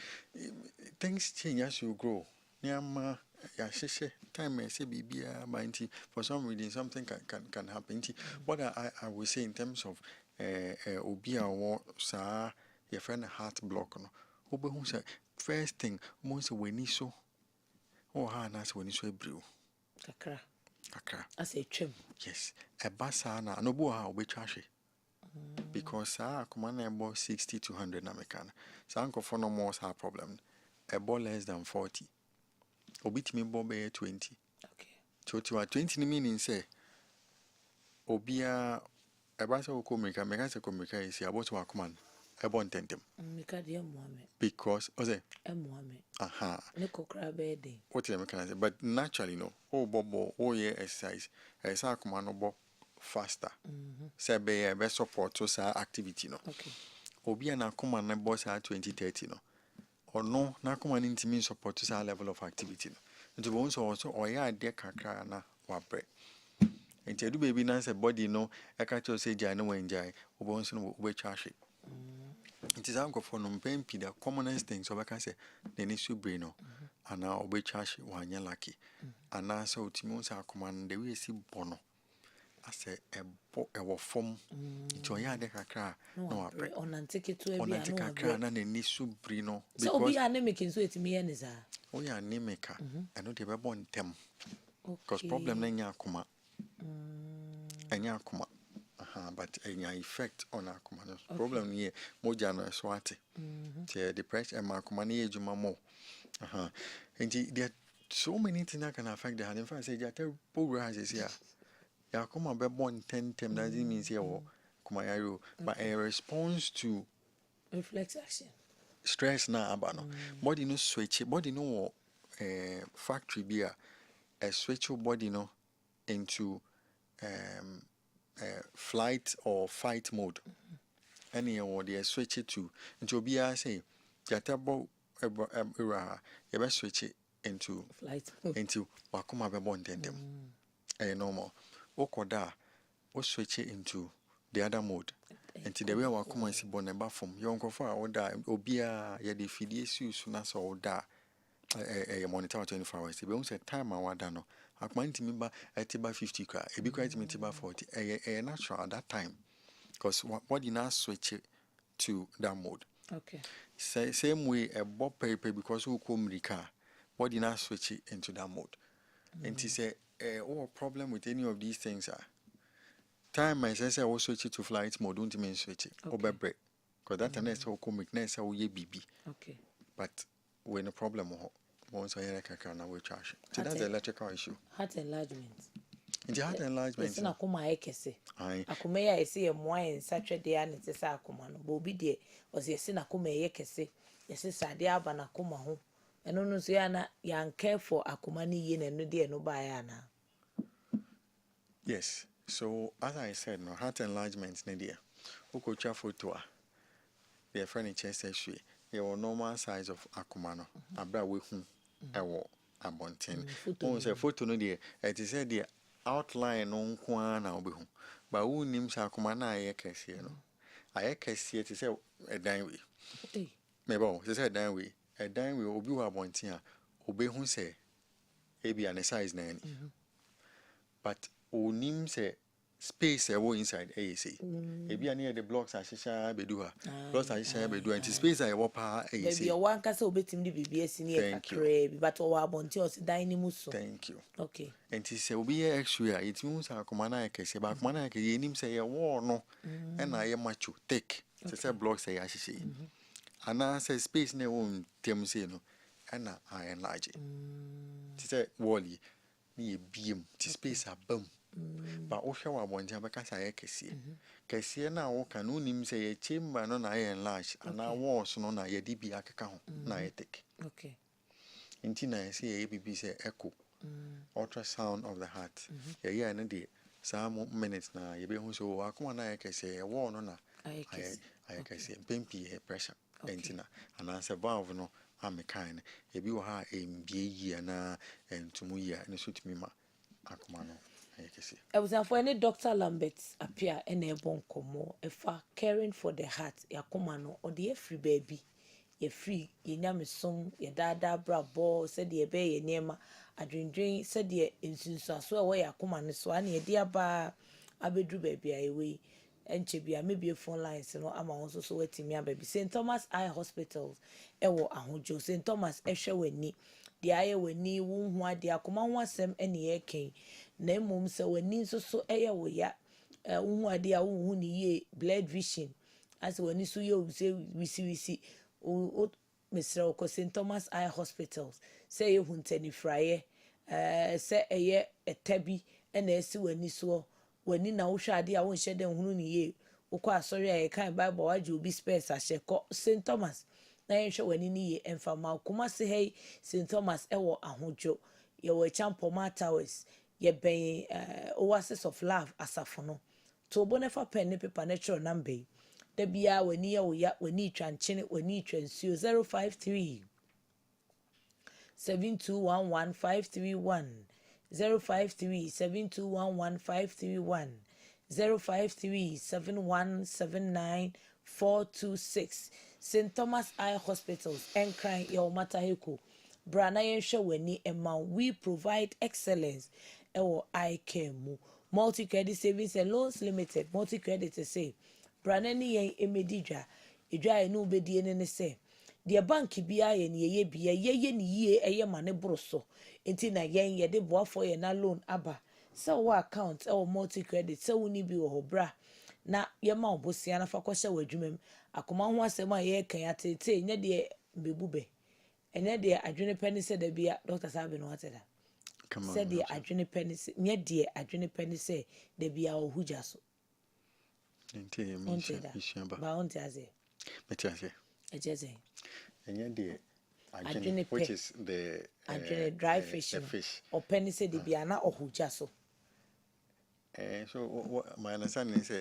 things change as you grow nyama ya sheshe time I say bibia ba for some reason something can happen what I will say in terms of obi a sa your friend heart block no obehu say first thing mo say weni so o ha na say weni so ebrew kakra as a trim yes e basa na no bo ha obetwa hwe because akoma na ebo 60 to 100 na mekana sa ankofo no more sa problem e bo less than 40 obitimi bo be 20 okay so to 20 ni meaning say obia e basa ko meka say ko meka is about to akoma Ebon tentem. Because Muhammad. Aha. Bede. What am I say? But naturally, no. Oh, bobo, oh, yeah, exercise. I say, come faster. Say, be support to say activity, no. Okay. Obi na come on boss at 2030, no. Or no, na come on into me support to say level of activity, no. And to bones also, or yeah, dear kakra na wabre. And to do baby nance a body, no. I can't say, Jano enjoy. Obons no we charge it. It is uncle for no pain, the commonest thing, so I can say, the issue brain, and now obey charge 1 year lucky. And now so Timons are command the way see bono. I say a form to a yard cry. No, on and take it to a cry and an issue brino. So we are making sweet me and is we are nemaker. I know they were born them. Because problem in Yakuma. And Yakuma. But any effect on our command problem here, Mojano Swati. The pressure and Marcomani Jumamo. And there are so many things that can affect the hand. In fact, say, poor rises here. Yakuma be born 10 times, that means here, Kumayaru, but a response to reflex action. Stress na abano. Body no switch, body no factory beer, a switch your body no into flight or fight mode. Any or they switch it to into be say jatabo you switch it into flight into wakuma be born them. Normal. Okoda or switch it into the other mode. Until the way wakuma is born and from young for order obia ya de fidie use na so order a monitor 24 hours. If you say time I want no, I want me ba at about 50 car. It be quite me about 40. A natural at that time, because what you now switch it to that mode. Okay. Same way a bob paper because who come the car. What you now switch it into that mode. And he say, oh, problem with any of these things are time. I say I will switch it to flight mode. Don't mean switch it or break. Because that next will come next how ye BB. Okay. But when a problem once I can we charge. So that's the electrical issue. Heart enlargement. In the heart enlargement. Yes, na akoma ayɛ kɛse. Aye. Akoma yɛ a yɛsɛ yɛ mmoa yɛn nsa twɛdeɛ a ne te sɛ akoma no. But obi deɛ ɔsɛ yɛsɛ na akoma yɛ kɛse. Yɛsɛ sɛ adeɛ aba na akoma ho. Ɛno no nso yɛ ana yɛankɛ for akoma no yie na ɛno deɛ no baeɛ anaa. Yes. So as I said, no heart enlargement ne deɛ. Wokɔtwa photo a the friend in chest actually your normal size of akoma no. Abra we hu ɛwɔ abɔnten. Wɔn sɛ photo no deɛ ɛte sɛ deɛ outline no nko ara na wobɛhu. But wonim sɛ akoma no ayɛ kɛseɛ no. Ayɛ kɛseɛ te sɛ ɛdan wei. Mebɔ te sɛ ɛdan wei. Ɛdan wei obi wɔ abɔnten a obɛhu sɛ ebi ane size na ani. But onim sɛ space ɛwɔ inside ɛyɛ sei. Ebi ane the blocks ahyehyɛ bedu ha. Blocks ahyehyɛ bedu ha. Nti space a ɛwɔ paa ɛyɛ sei. Baby, o wan kasa obetim di bibi esini e kakra bi but o wa abonti o si dan ni mu so. Thank you. Okay. Nti sɛ obi yɛ x-ray a yɛtumi hu sɛ akoma no ayɛ kɛseɛ. Ba akoma no ayɛ kɛseɛ yɛnim sɛ yɛ wall no ɛna ayɛ macho thick. Sɛ sɛ blocks ɛyɛ ahyehyɛ yi. Anaasɛ space na ɛwɔ ntam sei no ɛna ayɛ enlarge. Nti sɛ wall yi ne yɛ biem. Nti space abam. Ba wohwɛ wɔ abɔnten bɛka sɛ ayɛ kɛseɛ. Kɛseɛ no a woka no wonim sɛ yɛ chamber no na ayɛ enlarge anaa walls no na yɛde bi akeka ho na ayɛ thick. Okay. Nti na yɛsɛ yɛyɛ biribi sɛ echo ultrasound of the heart. Yɛyɛ no deɛ saa minutes na yɛbɛhu sɛ akoma no ayɛ kɛseɛ yɛ wall no na ayɛ kɛseɛ. Mpɛn pii yɛ pressure nti na anaasɛ valve no amekan no ebi wɔ ha a ɛmbie yie anaa ɛntomu yie a ɛno so tumi ma akoma no ayɛ kɛseɛ. Ebusanfo ne Dr. Lambert appear ene ebon komo efa caring for the heart yakoma no ode ye free baby ye free ye nyamesom ye dada brabo said ye be ye niema adwendwen said ye nsunsuaso e wo yakoma ne so ana ye dia ba abedru baby ayewe enche bia mebie phone lines no ama won so watimi ababi St. Thomas Eye Hospitals ewo ahojo St. Thomas ehwe wani de aye wani wo hu ade akoma ho asem ene ye ken na emom se wani so so eye wo ya wo hu ade a wo hu ni ye blood vision as wani so ye se wisi o Mr. Oko St. Thomas Eye Hospitals say ye hu ntani fraye se eye etabi ena esi wani so wani na wo hwa ade a wo nhye den hunu ni ye wokɔ asɔre a ye kan Bible waje obi spares ahye kɔ St. Thomas na ye hwɛ wani ni ye emfama kuma se hey St. Thomas ewo ahojo ye wo Champoma Towers ye ben Oasis of Love asafo no to obonefa pen ne paper natural number da bia wani ye wo ya wani twankyene wani twansuo 053 7211531 053 7211531 053 7179426 St. Thomas Eye Hospitals enkran ye Mataheko brana yenhwe wani ema we provide excellence ewo eye care mu multi credit savings and loans limited multi credit say brana ni yen emedidwa edwa ye no obedie ne se de bank bia ye ne ye bia ye ne yie eye mane broso enti na yen ye de boafo ye na loan aba so wo account e multi credit so woni bi wo hobra na ye ma obosia na fa kwhye wadwumam akoma ho asem a ye kan atete nya de mbebube enya de adwene pani se da bia Dr. Sabi no wateda said the adwene pani se nya de adwene pani se da bia o hugya so nti me hia ba ba onti aze metiase ejeze enya de adwene which is the adwene dry fish or penny se de bia na o hugya so so what my understanding is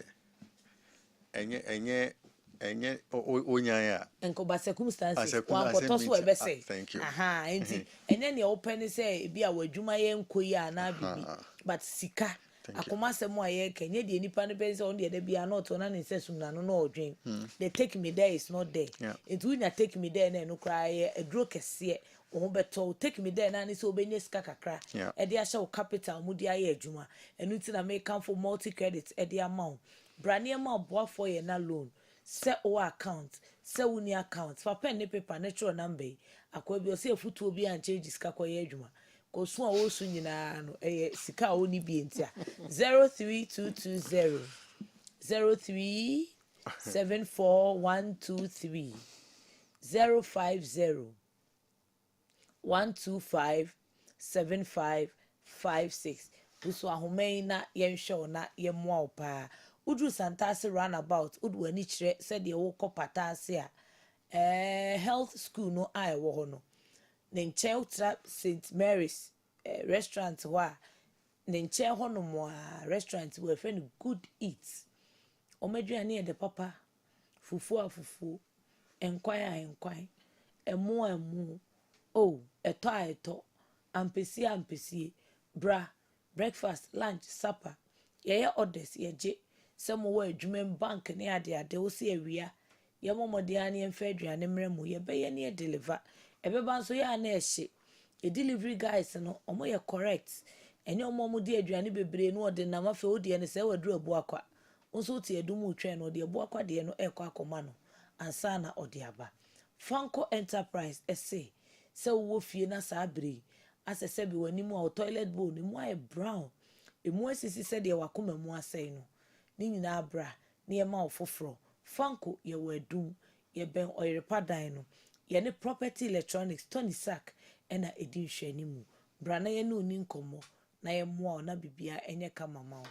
enye onyanya enko ba circumstances wan ko so ebe say thank you enti enye ne open say bi a wadwuma ye nkoyi ana bibi but sika akoma asem a ye ka nye de nipa no pense on de da bia na oto na ne sesum na no na odwen they take me there is not there it will not take me there na no cry edro kese wo beto take me there na ne so obenye sika kakra e de ahye wo capital mu de aye adwuma enu ti na make come for multi credit e de amount brane ma boafo ye na loan se o account se woni account fa pen ne paper natural number akwa bi o se futu obi an change sika kwa ye adwuma ko so a wo su nyina no sika a woni bi entia 03220 0374123 050 125 7556 Uso ahomai na yɛnhwɛ na yɛmmoa wo paa. Udru Santase runabout udu ani kyerɛ sɛ deɛ wokɔ Patase a health school no a ɛwɔ hɔ no. Ne nkyɛn wotra St Mary's restaurant hɔ a ne nkyɛn hɔ nom a restaurant wɔ ɛfrɛ no Good Eat. Omaduane yɛ de papa, fufuo a fufuo, nkwan a nkwan, ɛmo a ɛmo, ɛtɔ a ɛtɔ, ampesie a ampesie, bra, breakfast, lunch, supper. Yɛyɛ orders yɛgye sɛ mo wɔ adwuma bank ne ade wo se awia. Yɛmɔ mmɔden a ne yɛmfa aduane mmerɛ mu, yɛbɛyɛ ne yɛ deliver. Ɛbɛba nso yɛ a na ɛhye. The delivery guys no, ɔmo yɛ correct. Ɛnyɛ ɔmo di aduane bebree no ɔde nam afɛ wo deɛ no sɛ waduru abuakwa. Nso te adum utwɛn no ɔde abuakwa deɛ no ɛkɔ akɔma no ansa na ɔde aba. Fanko Enterprise ɛse sɛ wo fie na saa bere asɛ sɛ bi w'anim a toilet bowl ne mu ayɛ brown. Emu asisi sɛ deɛ wakoma mu asɛe no. Ne nyinaa bra ne yɛma wo foforɔ. Fanko yɛwɔ adum yɛbɛn ɔyɛrepa dan no. Yɛne property electronics Tony Sack ɛna edi nhwɛni mu. Bra na yɛne oni nkɔmmɔ na yɛmmoa wo na bibia ɛnyɛ kama ma wo.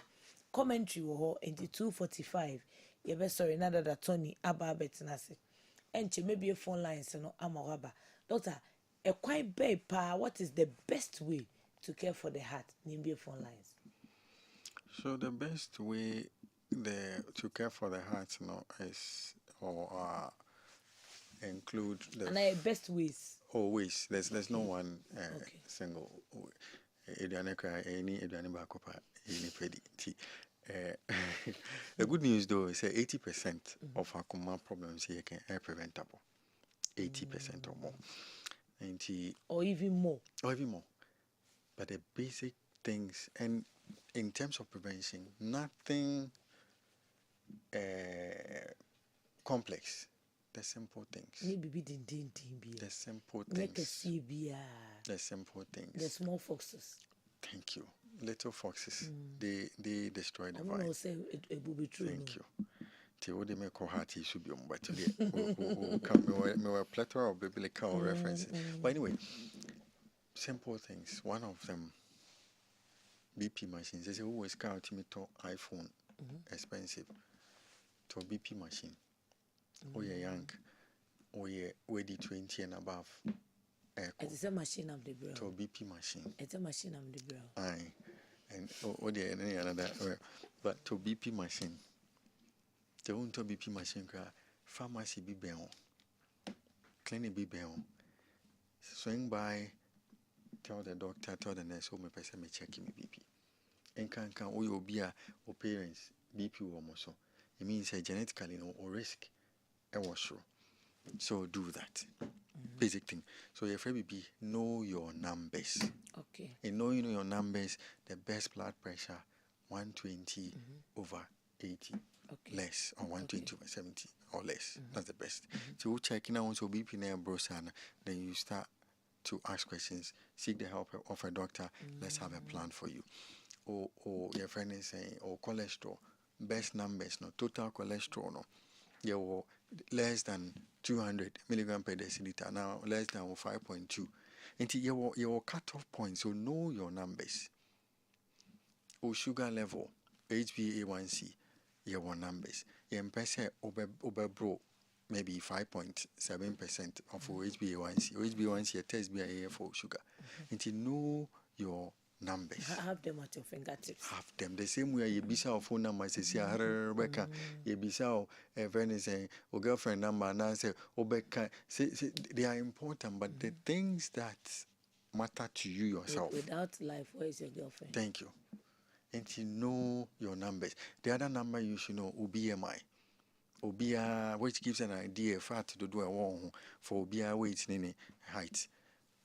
Commentary wɔ hɔ enti 2:45 yɛbɛsɔre na dada Tony aba abɛtena ase. Ɛnkyɛ maybe phone lines no ama waba. Doctor, ɛkwan bɛɛ paa, what is the best way to care for the heart? Nimbe phone lines. So the best way to care for the heart is or include the And best ways. Ways. There's no one single any the good news though is that 80% of our common problems here are preventable. 80% or more. Or even more. But the basic things, and in terms of prevention, nothing complex. The simple things. The simple things. The simple things. The small foxes. Thank you. Little foxes. They destroy the vine. It will be true. Thank you. Till they make a heart issue, but today we were a plethora of biblical references. But anyway, simple things. One of them, BP machines. They say, who is counting me to iPhone? Expensive. To BP machine. Or you're young. Or you're 20 and above. It's a machine of the brow. To BP machine. It's a machine of the brow. Aye. And any another. But to BP machine. The one to BP machine, pharmacy be beon, clinic be beon. Swing by, tell the doctor, tell the nurse, me person me check me BP. And can we be a parents BP almost so. It means genetically no or risk. I was sure. So do that. Basic thing. So your friend be know your numbers. Okay. And knowing your numbers, the best blood pressure 120 over 80. Okay. Less or 120 over 70 or less. That's the best. So we'll check in on so BP near Brosan, then you start to ask questions, seek the help of a doctor. Let's have a plan for you. Or your friend is saying, or cholesterol, best numbers, no total cholesterol, no. You were less than 200 milligram per deciliter, now less than 5.2. Until your cut-off point, so know your numbers. Or sugar level, HbA1c, your numbers. Your person over bro, maybe 5.7% of HbA1c. HbA1c test be for sugar. Until know your numbers. Have them at your fingertips. Have them the same way you bisa our phone number says here Rebecca you bisa a friend saying or girlfriend number and I say Rebecca say they are important but the things that matter to you yourself. Without life, where is your girlfriend? Thank you. And you know your numbers. The other number you should know BMI. Obia, which gives an idea fat to do a wrong for Obia weight in height.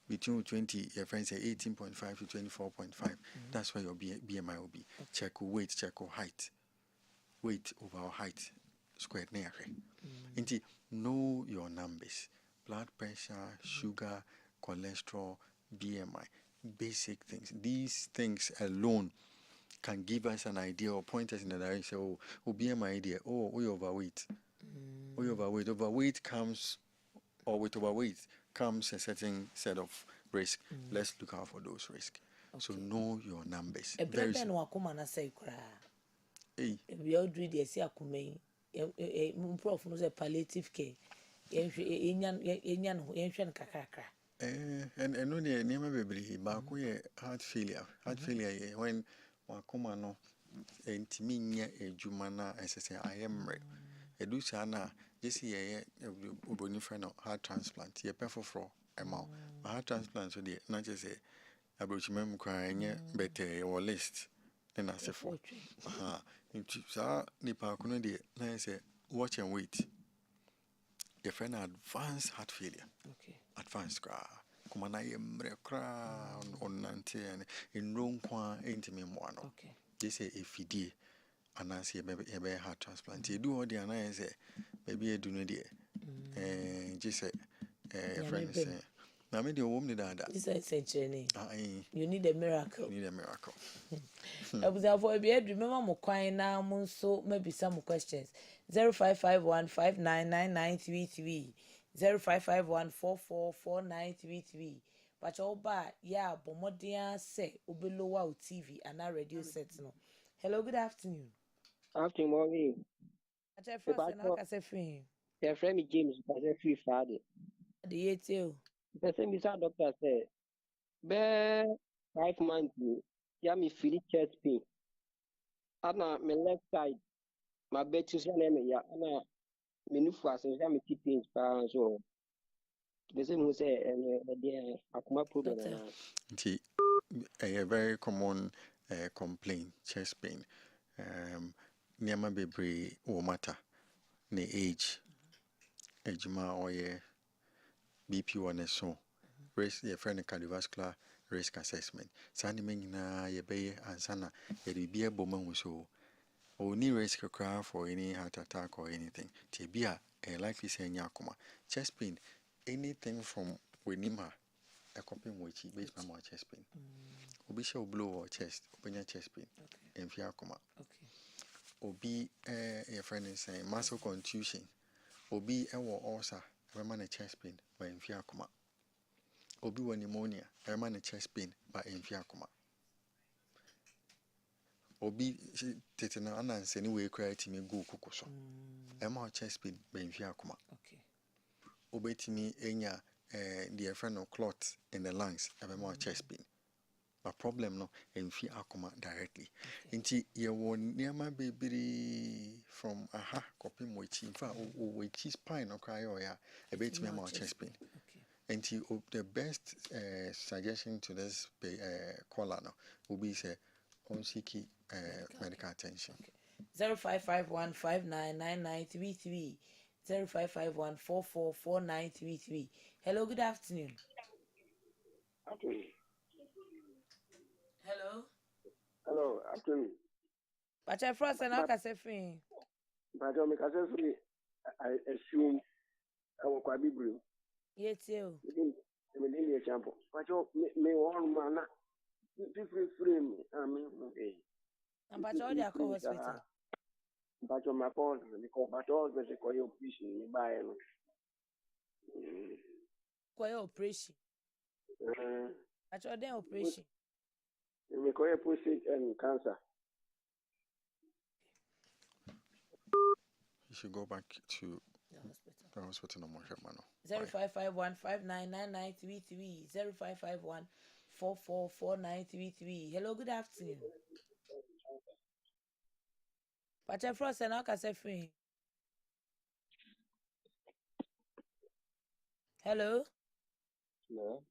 Between 20, your friends say 18.5 to 24.5. That's where your BMI will be. Okay. Check your weight, check your height. Weight over height, squared near. Indeed, know your numbers. Blood pressure, sugar, cholesterol, BMI. Basic things. These things alone can give us an idea or point us in the direction. Oh, BMI idea. Oh, we overweight. We overweight. Overweight comes, or with overweight comes a certain set of risk. Let's look out for those risks. So know your numbers. Very soon. Wakuma na say kra. We all do the see akume. Prof no say palliative care. Yenhwe kakakra. And no near near baby, back we heart failure. Heart failure when wakuma no intiminya a jumana as I say I am right. Edu sana this year uboni friend of heart transplant. Ye perfect for a mouth. Heart transplant so the not just say about mem crying better or list. Then I say for sa nipa kuno de na say watch and wait. Your friend advanced heart failure. Okay. Advanced cra. Kuma na ye mre cra on nante and in room kwa intime moano. Okay. They say if he and I say maybe heart transplant. You do all the and say maybe you do no dear. Just say your friend say. Now me the woman that. This is century. You need a miracle. You need a miracle. I was avoid be remember mo kwan na mo so maybe some questions. 0551599933 0551444933. But all ba yeah bomodia say obelowa o TV and our radio set no. Hello, good afternoon. Afternoon. Acha first na ka say free. Your friend James was a free Friday. The yet you. The same is our doctor said, bear 5 months, yeah, me feel chest pain. And my left side, my bed to say, yeah, and me fast, and me keep pains, so the same who say, and I come up problem. A very common complaint, chest pain. Niama bebre o matter, ne age, ejuma or ye BP one so. Risk your friend cardiovascular risk assessment. Sani menina ye be ansana ye be a boman so. Or ni risk cry for any heart attack or anything. Tibia a likely say nyakuma. Chest pain, anything from winima. A copy which he based my chest pain. Obi shall blow or chest, open your chest pain. And fiacoma. Okay. Obi a friend is saying muscle contusion. Obi a war ulcer, a man a chest pain by in fiacoma. Obi one pneumonia, a man a chest pain by in fiacoma. Obi tetana anans anyway cry to me go kukuso. A chest pain by in fiacoma. Okay. Obi to me enya dear friend of clots in the lungs, a more chest pain. But problem no in fiacoma directly. Inti ye won near my baby from aha copy mochi in fact we cheese pine or cry or ya a bit me more chest pain. And the best suggestion to this caller no will be say on seeking medical attention. 0551599933 0551444933. Hello, good afternoon. Okay. Hello. Hello, afternoon. But I first and I say free. But I make a free. I assume I will quite be blue. Yes, you. Within the example. But you may one man different frame. I mean, okay. And but all the hospital. But on my phone, because but all the sequoia fishing by Quite operation. At your day operation. We call it pussy and cancer. You should go back to the hospital. The hospital no more, mano. 0551599933 0551444933. Hello, good afternoon. Pacha Frost and Aka free. Hello. No.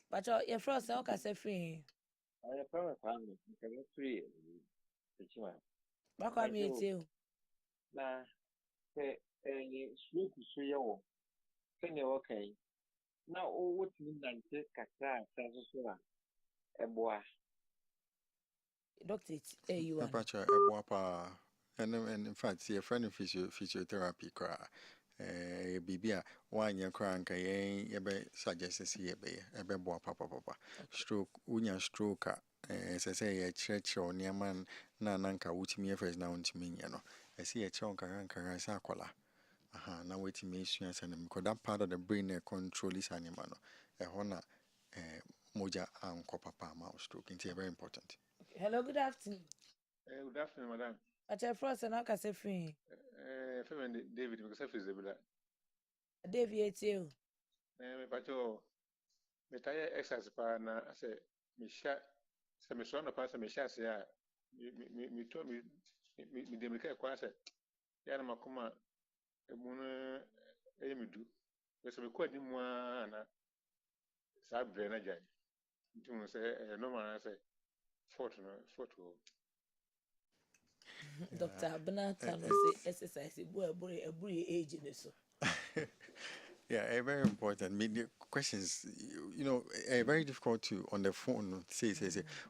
Pacha, your Frost and Aka free. I have a family. You can free. Back on me too. Nah, sloop is your okay. Now, what you done take a class as a boy. Doctor, you are. Pacha, and in fact, your friend of physiotherapy cry. Bibia, one year crank, a be suggests here be a be boa papa. Stroke, unya stroke, as I say, a church or near man, nananka, which me first now to me, you know. I see a chunk and sacola. Aha, now waiting me, and because that part of the brain control is animal. A honor, moja anko papa ma stroke. It's very important. Okay. Hello, good afternoon. Good afternoon, madam. Ache Frost and Aka Sefri. Friend David, because I feel the Deviate you. Pacho, me tire exercise pa na I say me share. So me surround the person me share say me told me dem ke kwa say ya na makoma emu no me do. Because me kwa di mu na sa bre na jai. Nti say no man say photo. Dr. Abinata no say exercise ebu age in so. Yeah, very important. Media questions, very difficult to on the phone say.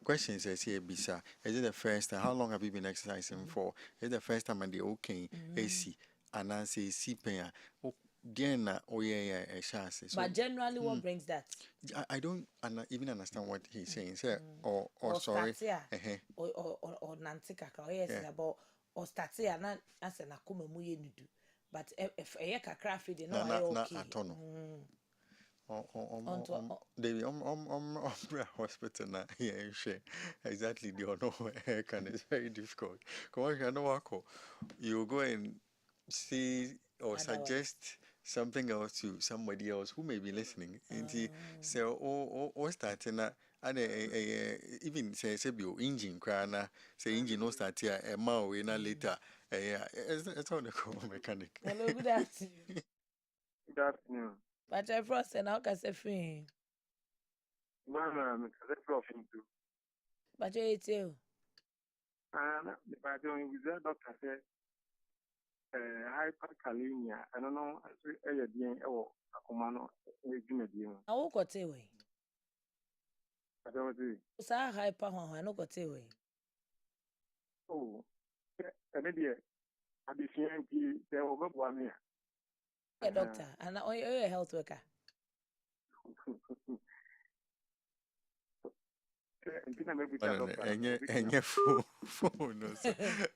Questions say bisa. Is it the first time? How long have you been exercising for? Is it the first time and the okay AC and I say C pain. But generally, what brings that? I don't even understand what he's saying. Say or sorry. Start here, or Nancy Kaka, yes, about or start here, not as an akuma muye nudu. But if a kakra feed, no, I okay. David, hospital na here share exactly the no can it's very difficult. Come on, you go and see or suggest something else to somebody else who may be listening. So or starting and even say bio engine crana say engine no start here a mile later. It's all the mechanic. Hello, good afternoon. Good afternoon. But I Frost and Aka Sefri. I'm a But you too. and the bathroom with the doctor said hyperkalemia. I don't know, a Akumano, a Jimmy. I will got away. I don't know. Sa hyper one, no got away. Oh, an idiot. I be seeing there over one year. A doctor, and a health worker. And your phone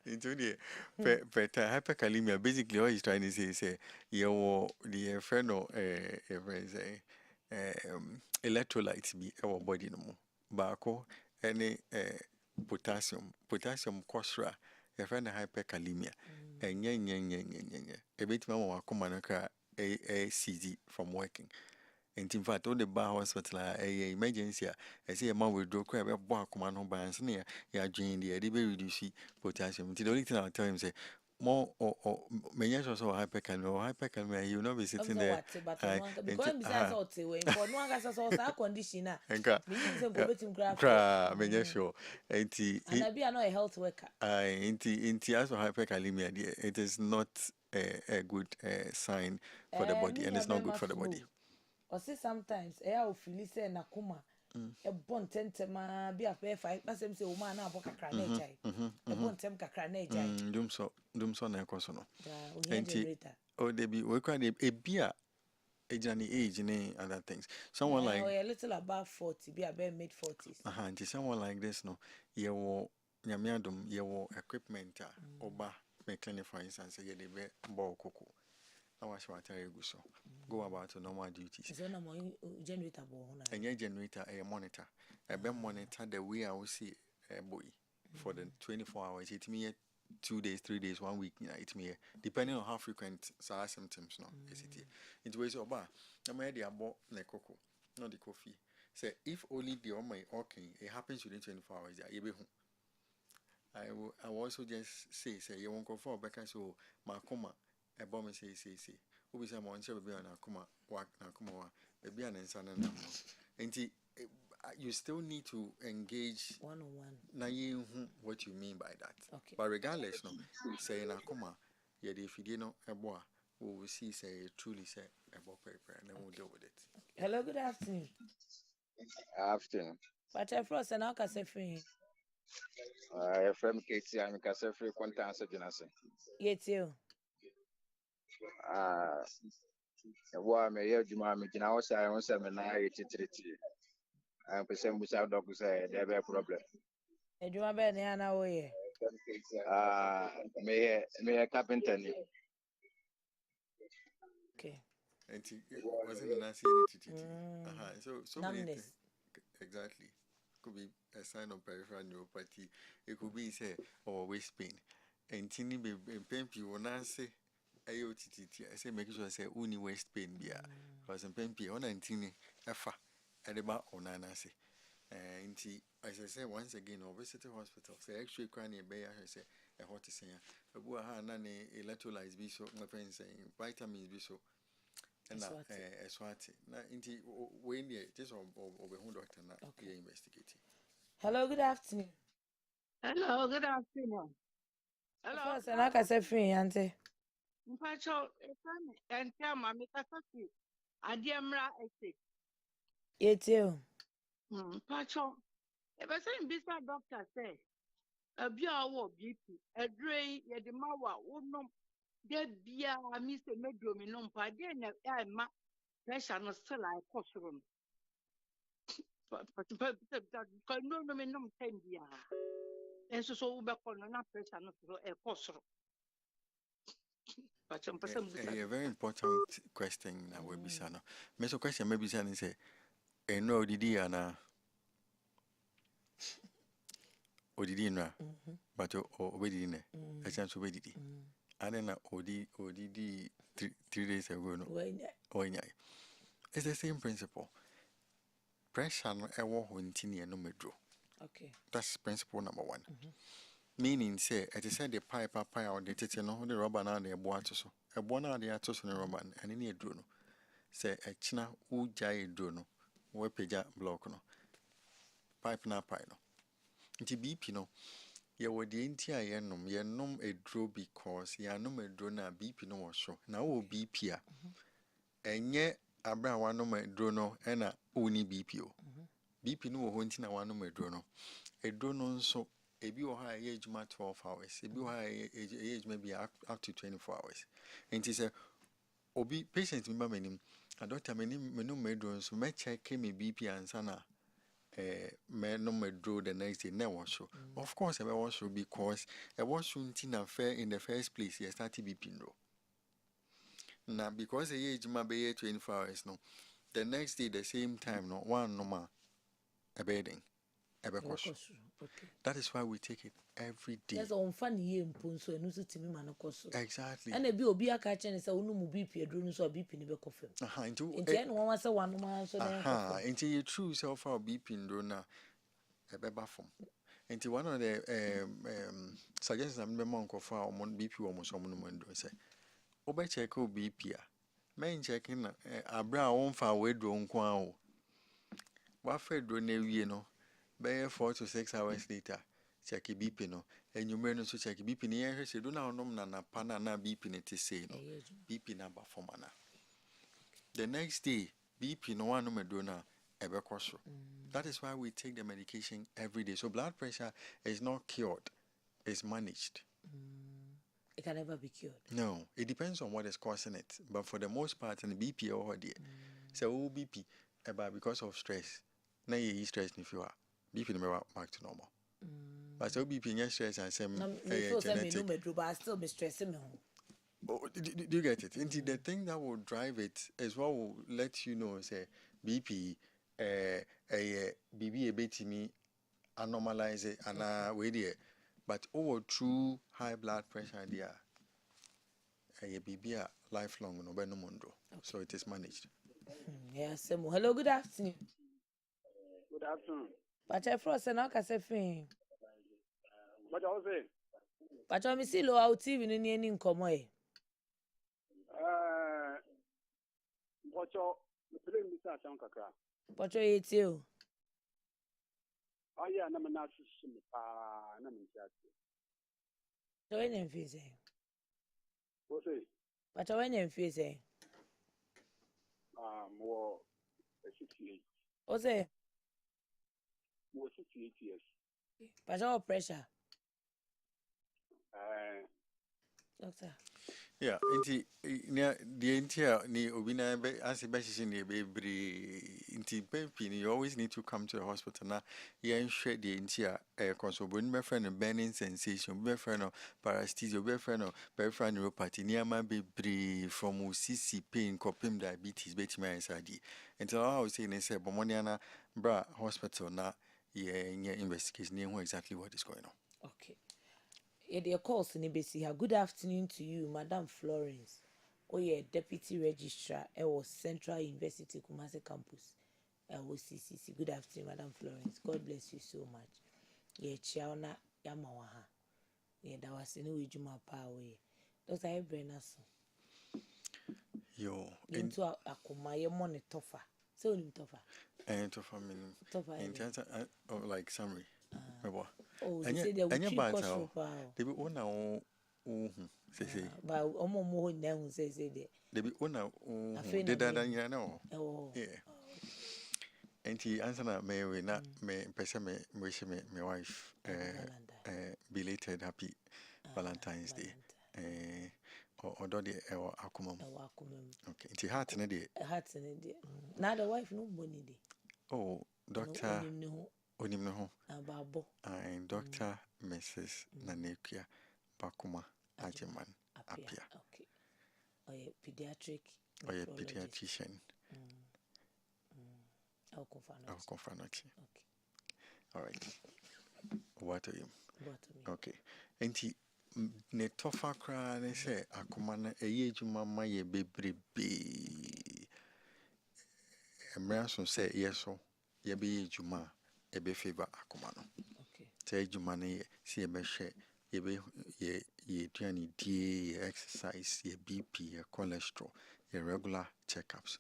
into the hyperkalemia. Basically, all he's trying to say is, your the friend or electrolytes be our body no more. Barco, any potassium cosra, your friend hyperkalemia, and yen, a bit more common a CZ from working. And in fact, all the bar hospital emergency, I see a man will draw crab a bar command on bands near ya drain the edible reduce potassium. The only thing I'll tell him say more or many also hypercalmia, you know, be sitting there. Because besides all way for no one has also conditioner. Meaning some go betting graph. Sure. And I be a health worker. As for hyperkalemia, it is not a good sign for the body, and it's not good for the body. Or say sometimes will feel say na kuma a bon tentema be a pay 5 person say woman na boka kra na jai a bon tem kakra na jai dum so na ekoso no generator they be we can a beer age and age and other things. Someone like a little above 40 be a bare mid 40s. And someone like this no ye wo nyamiadum ye wo equipment oba me clinic for instance ye de be ball koko. I was so go about to normal duties. Is no more generator born. And your generator a monitor. A be monitor the way I will see a boy for the 24 hours. It me 2 days, 3 days, 1 week, it me depending on how frequent SARS symptoms no. It was over. I'm ready about the cocoa, not the coffee. Say if only the on my okay, it happens within 24 hours, you be home. I will also just say you won't go for because so my coma. A bomb say, who is a monster baby on a coma, walk na coma, baby and son and and you still need to engage one-on-one. Now, what you mean by that. Okay. But regardless, no, say na coma, yet if you didn't know a boy, we will see, say, truly say about paper and then we'll deal with it. Hello, good afternoon. Afternoon. But I Frost and Aka Sefri. From Katie, I'm Cassafrey Quantas of Jonathan. Yet you. Wa me ye juma me gina wo sai won se me na ye titiriti am pese mbusa doc say there be problem Adwoa be na na wo ye me carpenter ni. Okay. And it wasn't an answer. So many things. exactly. Could be a sign of peripheral neuropathy. It could be say or waist pain. And tiny baby pain people now say AOTT. I say make sure I say only waist pain beer. Because in pain on and tiny effa at about on say. And as I say once again, obesity hospital say X-ray cranial bay. I say a hot is saying a boa nane electrolytes be so my friends saying vitamins be so. And now, Swati. Now, indeed, when you just over who doctor now, okay, investigating. Hello, good afternoon. Hello, good afternoon. Hello. First, and like I said, free, auntie. Mpacho, and tell Mammy Kasaki, Adiamra estate. You too. Pacho, if I say, Bisa doctor say, a beer or BP, a dray, Yadimawa, would not get beer, Mr. Medominum, Padena, ma pressure no still like costume. But no, no, 10 beer. And so, back on an pressure no a costume. A very important question now, Webisano. Meso question maybe say, no, Didi Anna Odidina, but Obedine, a chance of Obedi. I don't know, Odidi 3 days ago. No, it's the same principle. Pressure no ewo ho ntini no medro. Okay. That's principle number 1. Meaning say it is said the pipe or the tete no the rubber na the ebo ato so. Ebo na the ato so no rubber and any edro no. Say a china u jai edro no. We peja block no. Pipe na pipe no. Nti BP no. Ye wo de nti a ye nom edro because ye nom edro na BP no wo so. Na wo BP a. Enye abra wa nom edro no e na oni BP o. BP no wo ho nti na wa nom edro no. Edro no nso ebi wo ha ye ejuma 12 hours. Ebi wo ha ye ejuma be up to 24 hours. Nti say obi patient mi ba manim. A doctor manim menum edro nso me check me BP ansa na me no medro the next day na was so. Of course I was so because I was so nti fair in the first place you start BP no. Now because ye ejuma be 24 hours no. The next day the same time no one normal a bedding. Okay. That is why we take it every day. There's on funny year punso and also Timmy Manocoso. Exactly. And a be a catcher and say, no BP, a drone, so BP in the coffin. Into one was a 1 month, so into your true self our BP in drona a beba form. Into one of the suggestions I'm the monk of our BP almost on say. Obe check BP. Main checking a brown far way drone quao. What fed drone, you know. By 4 to 6 hours later, check BP no, and you may not check BP near say, do now nom na pana na BP net say no, BP number for mana. The next day, BP no one no medona ever coso. That is why we take the medication every day. So blood pressure is not cured, it's managed. It can never be cured. No, it depends on what is causing it. But for the most part, in the BP or there, so BP, about because of stress. Now you stress if you are. BP never back to normal. But so BP in stress and some genetic. But I still be stressing me. Do you get it? Indeed, the thing that will drive it is what will let you know, say, BP, BB a bit me, anomalize it, and wait there. But over true high blood pressure, there, a BB lifelong, no mundo. So it is managed. Yes, hello, good afternoon. Good afternoon. But I frost and I can say, thing. What I was saying? But I see low out TV in any common. What your playing this at Sankaka? But you eat you. Oh, yeah, I'm not sure. I'm So when you say, what's it? but when you say, More 68. what's it? More 68 years. But our pressure. Doctor. Yeah, the entire ni obina be as a basis in the baby you always need to come to the hospital now. Yeah, share the entire console when my friend of burning sensation, be friend of paresthesia, be friend of peripheral neuropathy, near my baby from CC pain, copim diabetes, betty my SID. Until I was saying, say, Bomoniana, bra hospital now, yeah, investigation, know exactly what is going on. Okay. Yeah, the calls in Ibesi. Good afternoon to you, Madam Florence. Oh yeah, Deputy Registrar was Central University Kumasi Campus. Was CCC. Good afternoon, Madam Florence. God bless you so much. Yeah, Chiaona Yamawaha. Yeah, that was in Ujuma Power. Dr. Ebrenaso. Yo, Into a Kumaye money tougher. So, tougher. And to family in terms of like summary. Oh, they say they will treat cost power. They be ona say but omo now say there. they be ona they that no. Oh. Yeah. And he answer na me na me person me wish me my wife belated happy Valentine's Day. Or do the akumam. Okay. It's heart na dey. Heart na dey. Na the wife no money dey. Oh, doctor Onim no ho. Ababo. And Dr. Mrs. Nanekia Bakuma Ajeman Apia. Okay. Or a pediatric. Or a pediatrician. I'll confirm. Okay. All right. What are you? Okay. And he ne tofa kra ne say akuma na eye juma ma ye bebrebe. Emra so say yeso ye be juma e be favor akuma no. Okay. Say juma na ye see e be share ye be ye tuani die exercise ye BP ye cholesterol ye regular checkups.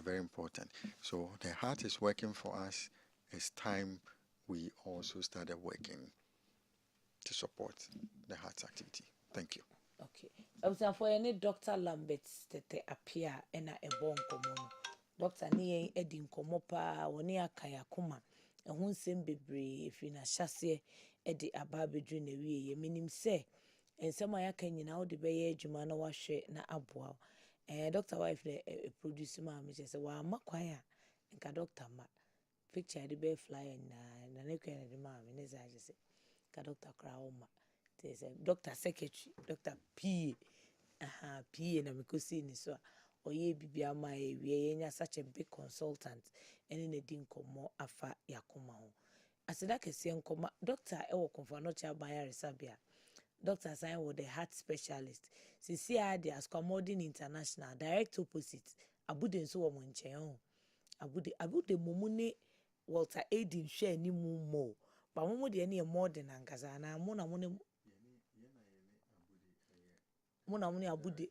Very important. So the heart is working for us. It's time we also started working to support the heart's activity. Thank you. Okay. I was for any Dr. Lambert tete appear and a bon common. Dr. Ni Edin Komopa, Wonia Kayakuma, and whom same bebre if in a chassis Eddie Ababedrin a wee, meaning say, and some I can you know the bay Jumana wash na Adwoa. Dr. Wife, the producer, mamma, says, well, I'm choir, and ka doctor ma picture the bay fly and the can the mamma, and as I just say, ka doctor Crowma. There's a doctor secretary, Dr. P. P. and I'm in so. Or ye be my we such a big consultant, and in a dinko afa yakuma. I said, I can see uncoma doctor ewo confanocha by Sabia. Doctor sign with the heart specialist. CCI de Ascomodin International, direct opposite. Abude so moncheon. Abude mumune Walter Aidin share ni mumo. But momo de any more than Ankazana, Mona Muni Abude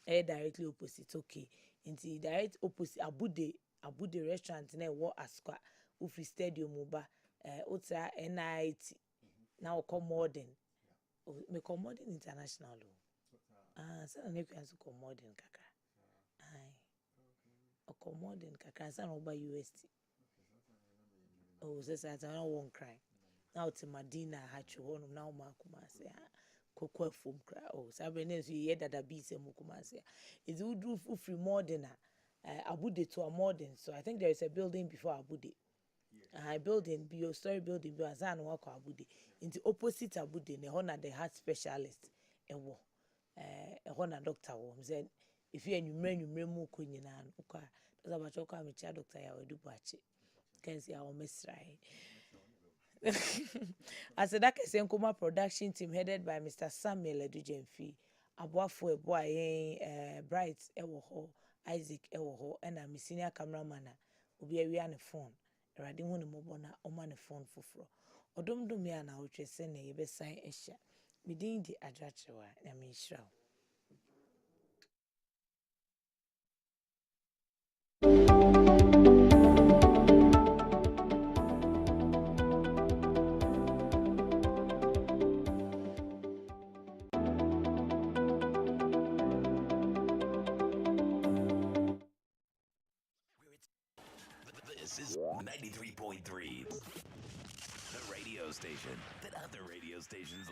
directly opposite. Okay. Into direct opposite Abude restaurant na wo Asqua Ufi Stadium Muba Ota NIT. Now come modern. Me come modern international. So na ne kwan so come modern kakra. Ai. O come modern kakra so na oba UST. Oh, so I don't want cry. Now to Medina Hachu honum now makuma say kokwa fom kra. Oh, sabe ne so ye dada bi se mukuma say. Is would do free modern Abude to a modern. So I think there is a building before Abude. Building bio story building bio azan wako Abude. Into opposite Abude ne hona the heart specialist ewo. Hona doctor wo. Then if you enumere mu ko nyina no kwa. That's about you come mecha doctor ya wedu bache. Can see our mesrai. As a Kessben production team headed by Mr. Samuel Edujemfi, Aboafo Eboy, Bright Ewoho, Isaac Ewoho, and a senior cameraman obi awia ne phone. Erade hu ne mobona oma ne phone foforo. Odom dum ya na otwe se na yebe sign ehia. Midin di Adwoa Kyerewaa na me hira. This is 93.3, the radio station that other radio stations listen.